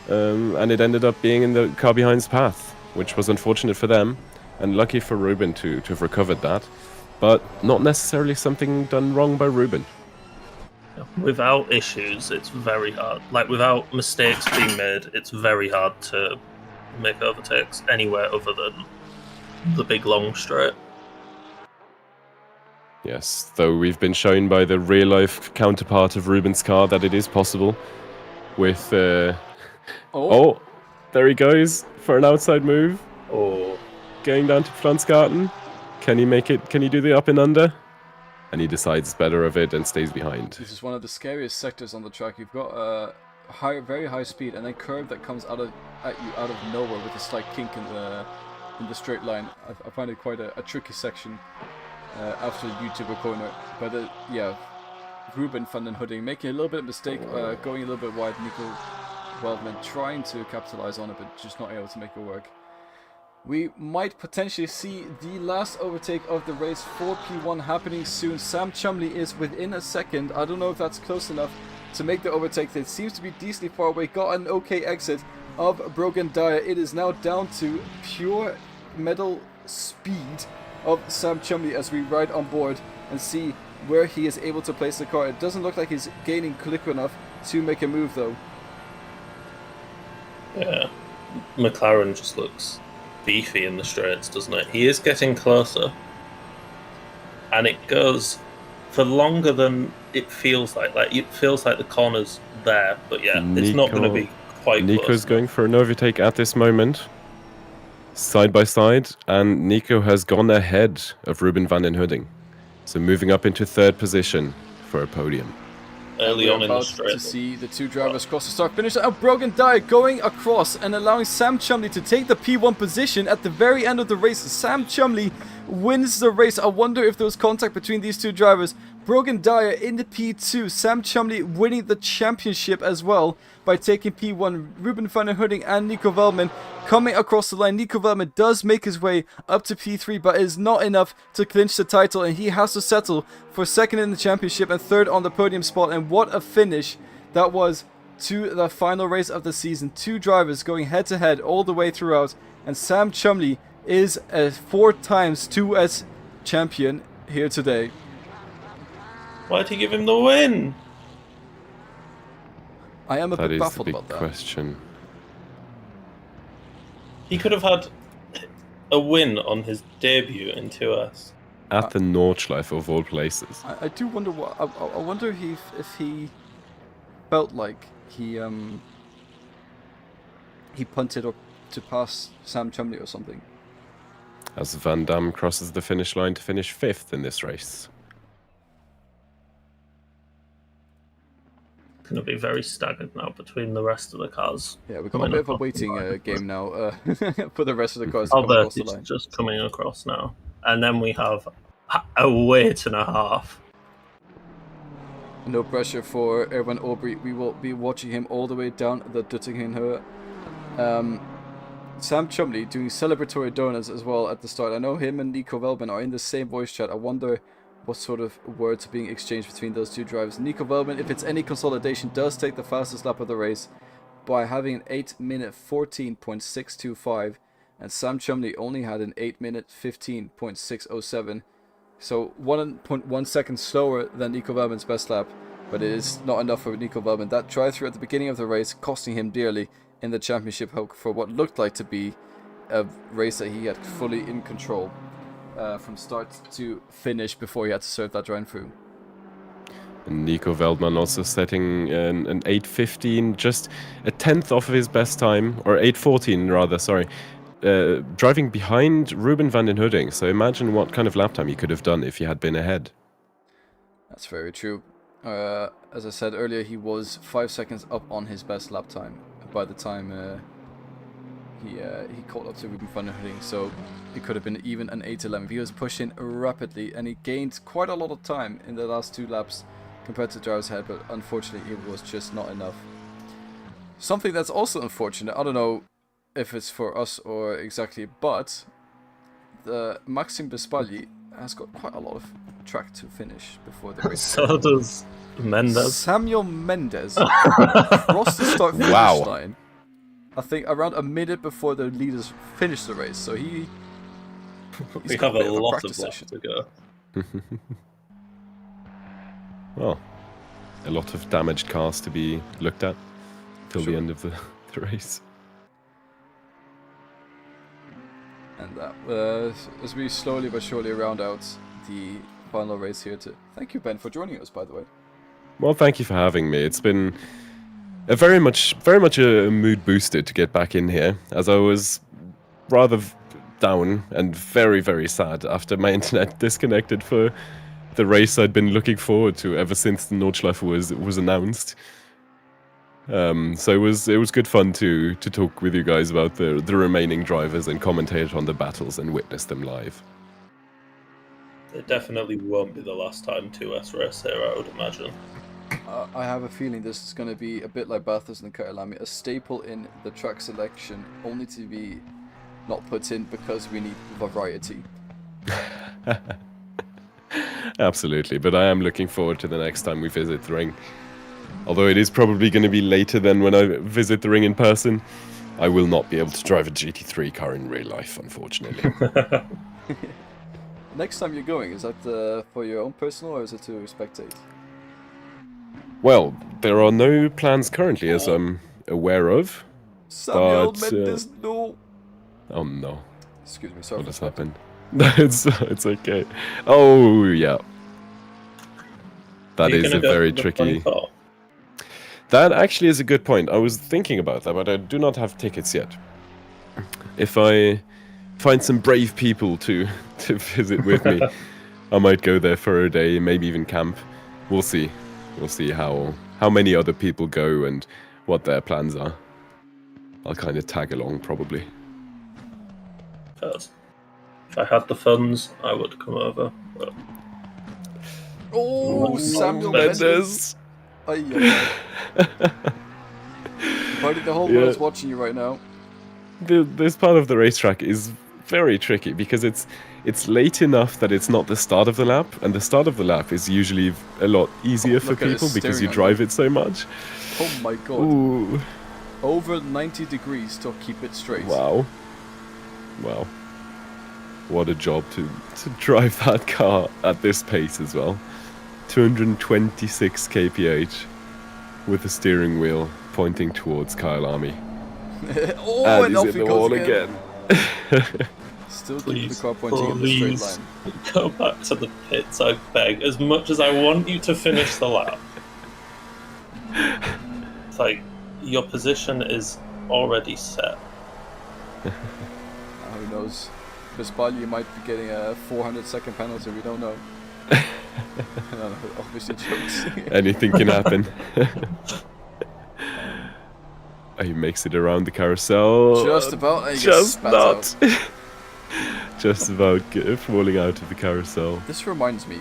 And it ended up being in the car behind's path, which was unfortunate for them. And lucky for Ruben to have recovered that. But not necessarily something done wrong by Ruben. Without issues, it's very hard. Without mistakes being made, it's very hard to make overtakes anywhere other than the big long straight. Yes, though we've been shown by the real-life counterpart of Ruben's car that it is possible with... Oh, there he goes for an outside move. Oh. Going down to Fransgarten. Can he make it? Can he do the up and under? And he decides better of it and stays behind. This is one of the scariest sectors on the track. You've got a very high speed and then curve that comes at you out of nowhere with a slight kink in the straight line. I find it quite a tricky section after the YouTuber corner. But yeah, Ruben van den Hooding making a little bit of mistake, going a little bit wide. Nico Wellman trying to capitalize on it, but just not able to make it work. We might potentially see the last overtake of the race for P1 happening soon. Sam Chumley is within a second. I don't know if that's close enough to make the overtake. It seems to be decently far away. Got an okay exit of Brogan Dyer. It is now down to pure metal speed of Sam Chumley as we ride on board and see where he is able to place the car. It doesn't look like he's gaining click enough to make a move though. Yeah, McLaren just looks beefy in the straights, doesn't it? He is getting closer, and it goes for longer than it feels like. It feels like the corner's there, but yeah, it's not going to be quite Nico's close going for an overtake at this moment, side by side, and Nico has gone ahead of Ruben van den Hooding, so moving up into third position for a podium. Early on in the straight. To see the two drivers cross the start finish. And Brogan Dyer going across and allowing Sam Chumley to take the P1 position at the very end of the race. Sam Chumley wins the race. I wonder if there was contact between these two drivers. Brogan Dyer in the P2. Sam Chumley winning the championship as well by taking P1. Ruben van der Hooding and Nico Wellman coming across the line. Nico Wellman does make his way up to P3, but is not enough to clinch the title, and he has to settle for second in the championship and third on the podium spot. And what a finish that was to the final race of the season. Two drivers going head to head all the way throughout, and Sam Chumley is a 4 times 2S champion here today. Why'd he give him the win? I am a bit baffled That is about the that. big question. He could have had a win on his debut in 2S. At the Nordschleife of all places. I do wonder what I wonder if he felt like he punted or to pass Sam Chumley or something. As Van Dam crosses the finish line to finish 5th in this race. Going to be very staggered now between the rest of the cars. Yeah, we've got a bit of a waiting game now for the rest of the cars to come Albert across the is line. just coming across now. And then we have a wait and a half. No pressure for Erwan Aubrey. We will be watching him all the way down the Duttinghenhoe. Sam Chumley doing celebratory donuts as well at the start. I know him and Nico Velman are in the same voice chat. I wonder what sort of words are being exchanged between those two drivers. Nico Velman, if it's any consolidation, does take the fastest lap of the race by having an 8-minute 14.625, and Sam Chumley only had an 8-minute 15.607. So 1.1 seconds slower than Nico Velman's best lap, but it is not enough for Nico Velman. That drive-through at the beginning of the race costing him dearly in the championship for what looked like to be a race that he had fully in control from start to finish before he had to serve that drive-through. Nico Veldman also setting an 8:15, just a tenth off of his best time, or 8:14 rather, sorry. Driving behind Ruben van den Hudding, so imagine what kind of lap time he could have done if he had been ahead. That's very true. As I said earlier, he was 5 seconds up on his best lap time by the time he caught up to Ruben van den Hudding, so it could have been even an 8:11. He was pushing rapidly, and he gained quite a lot of time in the last 2 laps compared to drivers ahead, but unfortunately it was just not enough. Something that's also unfortunate, I don't know if it's for us or exactly, but the Maxime Bespalji has got quite a lot of track to finish before the race. So does Mendes. Samuel Mendes crossed the start finish line, I think around a minute before the leaders finished the race, so we have a lot of laps to go. Well, a lot of damaged cars to be looked at till the end of the race. And that, as we slowly but surely round out the final race here. Thank you, Ben, for joining us, by the way. Well, thank you for having me. It's been a very much a mood booster to get back in here, as I was rather down and very, very sad after my internet disconnected for the race I'd been looking forward to ever since the Nordschleife was announced. So it was good fun to talk with you guys about the remaining drivers and commentate on the battles and witness them live. It definitely won't be the last time 2S race here, I would imagine. I have a feeling this is going to be a bit like Bathurst and Kyalami, a staple in the track selection, only to be not put in because we need variety. Absolutely, but I am looking forward to the next time we visit the ring. Although it is probably going to be later than when I visit the ring in person. I will not be able to drive a GT3 car in real life, unfortunately. Next time you're going, is that for your own personal or is it to spectate? Well, there are no plans currently, as I'm aware of. Samuel but, Mendes, no! Oh no. Excuse me, sorry. What has happened? It's okay. Oh, yeah. That is a very tricky... That actually is a good point. I was thinking about that, but I do not have tickets yet. If I find some brave people to visit with me, I might go there for a day, maybe even camp. We'll see. We'll see how many other people go and what their plans are. I'll kind of tag along, probably. If I had the funds, I would come over. But... Oh, Samuel Mendes! Party, the whole world's watching you right now. This part of the racetrack is very tricky because it's late enough that it's not the start of the lap, and the start of the lap is usually a lot easier for people because you drive it so much. Oh my god. Ooh. Over 90 degrees to keep it straight. Wow. Wow. What a job to drive that car at this pace as well. 226 kph with the steering wheel pointing towards Kyalami. Oh, and off he's he in the goes wall again. Still keep the car pointing in the straight line. Go back to the pits, I beg. As much as I want you to finish the lap. It's like, your position is already set. Who knows? Bisbal, you might be getting a 400-second penalty. We don't know. No, obviously jokes. Anything can happen. He makes it around the carousel. Just about. And he Just gets not. out. Just about falling out of the carousel. This reminds me,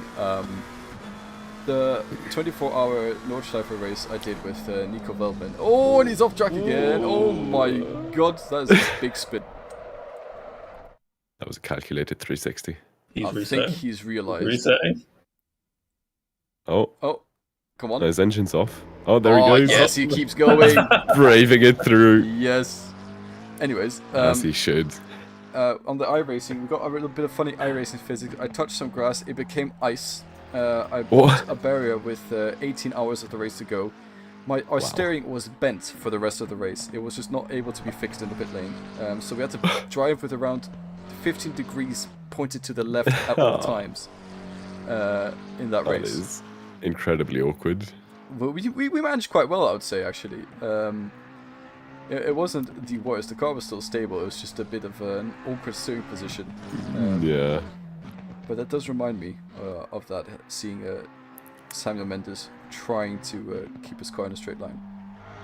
the 24-hour Nordschleife race I did with Nico Veldman. Oh, and he's off track again. Oh my god, that is a big spin. That was a calculated 360. I think he's realised. Resetting. Oh, come on. his engine's off. Oh, there he goes. Yes, he keeps going. Braving it through. Yes. Anyways, As he should. on the iRacing, we got a little bit of funny iRacing physics. I touched some grass, it became ice. I bought a barrier with 18 hours of the race to go. Our steering was bent for the rest of the race. It was just not able to be fixed in the pit lane. So we had to drive with around 15 degrees pointed to the left at all times in that race. That is incredibly awkward. Well, we managed quite well, I would say, actually. It wasn't the worst. The car was still stable. It was just a bit of an awkward steering position. Yeah. But that does remind me of that, seeing Samuel Mendes trying to keep his car in a straight line.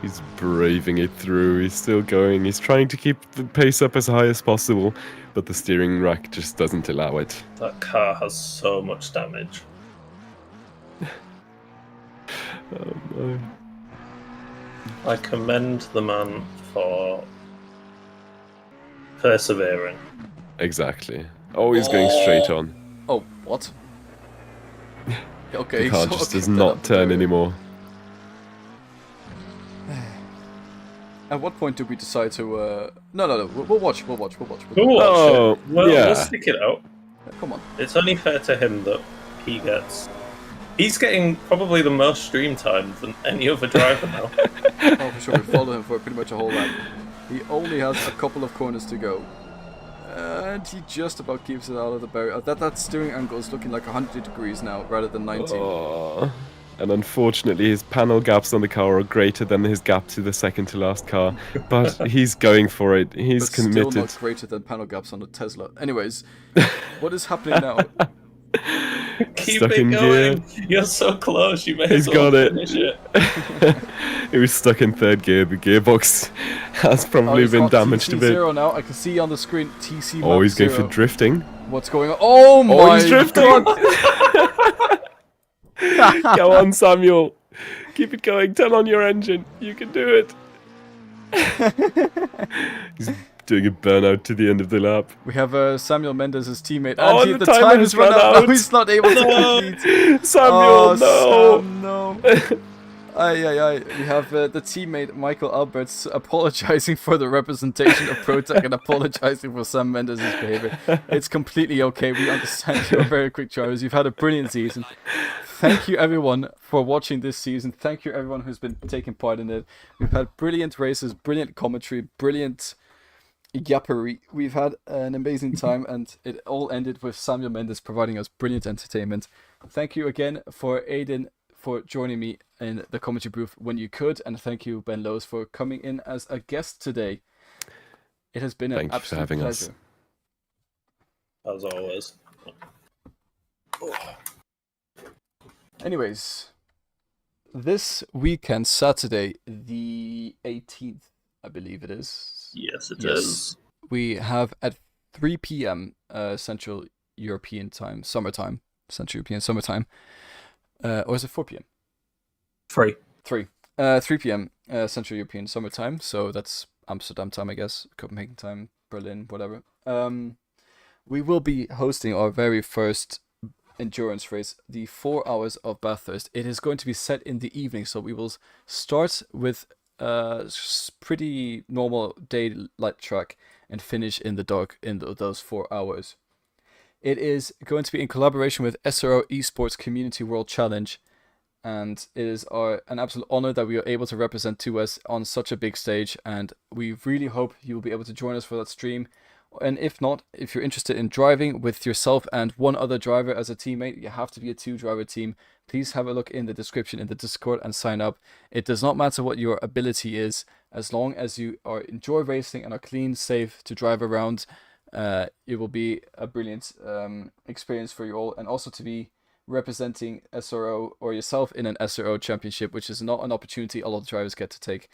He's braving it through. He's still going. He's trying to keep the pace up as high as possible, but the steering rack just doesn't allow it. That car has so much damage. Oh no. I commend the man for persevering. Exactly. Oh, he's going straight on. Oh, what? Okay. The car just does not turn anymore. At what point do we decide to? No. We'll watch. We'll watch Oh, it. Well, yeah. we'll stick it out. Come on. It's only fair to him that he's getting probably the most stream time than any other driver now. Oh, for sure. We followed him for pretty much a whole lap. He only has a couple of corners to go. And he just about keeps it out of the barrier. That steering angle is looking like 100 degrees now, rather than 90. Oh. And unfortunately, his panel gaps on the car are greater than his gap to the second to last car. But he's going for it. He's but committed. Still not greater than panel gaps on the Tesla. Anyways, what is happening now? Keep Stuck it in going. gear. You're so close. You may He's as well got it. finish it. He was stuck in third gear. The gearbox has probably he's been got damaged a bit. TC0 now. I can see on the screen TC. Oh, he's going for 0. drifting. What's going on? Oh my Oh, he's drifting. God! Go on, Samuel. Keep it going. Turn on your engine. You can do it. He's doing a burnout to the end of the lap. We have Samuel Mendes, his teammate. Oh, And and the the timer time has has run run out. out. No, he's not able to complete. Samuel, no. Sam, no. We have the teammate Michael Alberts apologizing for the representation of ProTech and apologizing for Sam Mendes' behavior. It's completely okay. We understand you're very quick drivers. You've had a brilliant season. Thank you everyone for watching this season. Thank you everyone who's been taking part in it. We've had brilliant races, brilliant commentary, brilliant yappery. We've had an amazing time, and it all ended with Samuel Mendes providing us brilliant entertainment. Thank you again for Aiden for joining me in the commentary booth when you could, and thank you, Ben Lowe's, for coming in as a guest today. It has been an absolute pleasure. As always. Anyways, this weekend, Saturday, the 18th, I believe it is. Yes, it is. We have at 3 p.m. Central European time, summertime, Central European summertime. Or is it 4 p.m.? 3 p.m. Central European summertime. So that's Amsterdam time, I guess. Copenhagen time, Berlin, whatever. We will be hosting our very first endurance race, the 4 hours of Bathurst. It is going to be set in the evening, so we will start with pretty normal daylight track and finish in the dark in those 4 hours. It is going to be in collaboration with SRO Esports Community World Challenge, and it is an absolute honor that we are able to represent 2S on such a big stage, and we really hope you will be able to join us for that stream. And if not, if you're interested in driving with yourself and one other driver as a teammate, you have to be a 2-driver team. Please have a look in the description in the Discord and sign up. It does not matter what your ability is, as long as you enjoy racing and are clean, safe to drive around. It will be a brilliant experience for you all, and also to be representing SRO or yourself in an SRO championship, which is not an opportunity a lot of drivers get to take.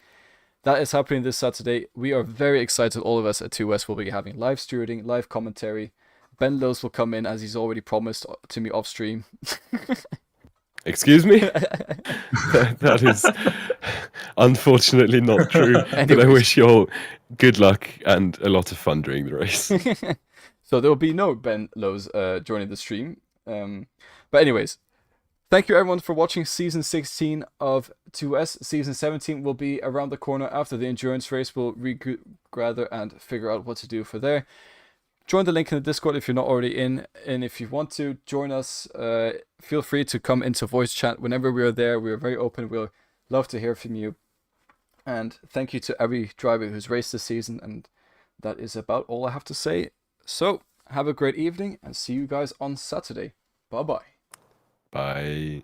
That is happening this Saturday. We are very excited. All of us at 2S will be having live stewarding, live commentary. Ben Lowes will come in, as he's already promised to me off stream. Excuse me? That is unfortunately not true. But I Anyways. wish you all good luck and a lot of fun during the race. So there will be no Ben Lowes joining the stream. But anyways, thank you everyone for watching season 16 of 2S. Season 17 will be around the corner after the endurance race. We'll regather and figure out what to do for there. Join the link in the Discord if you're not already in. And if you want to join us, feel free to come into voice chat whenever we are there. We are very open. We'll love to hear from you. And thank you to every driver who's raced this season. And that is about all I have to say. So have a great evening and see you guys on Saturday. Bye-bye. Bye.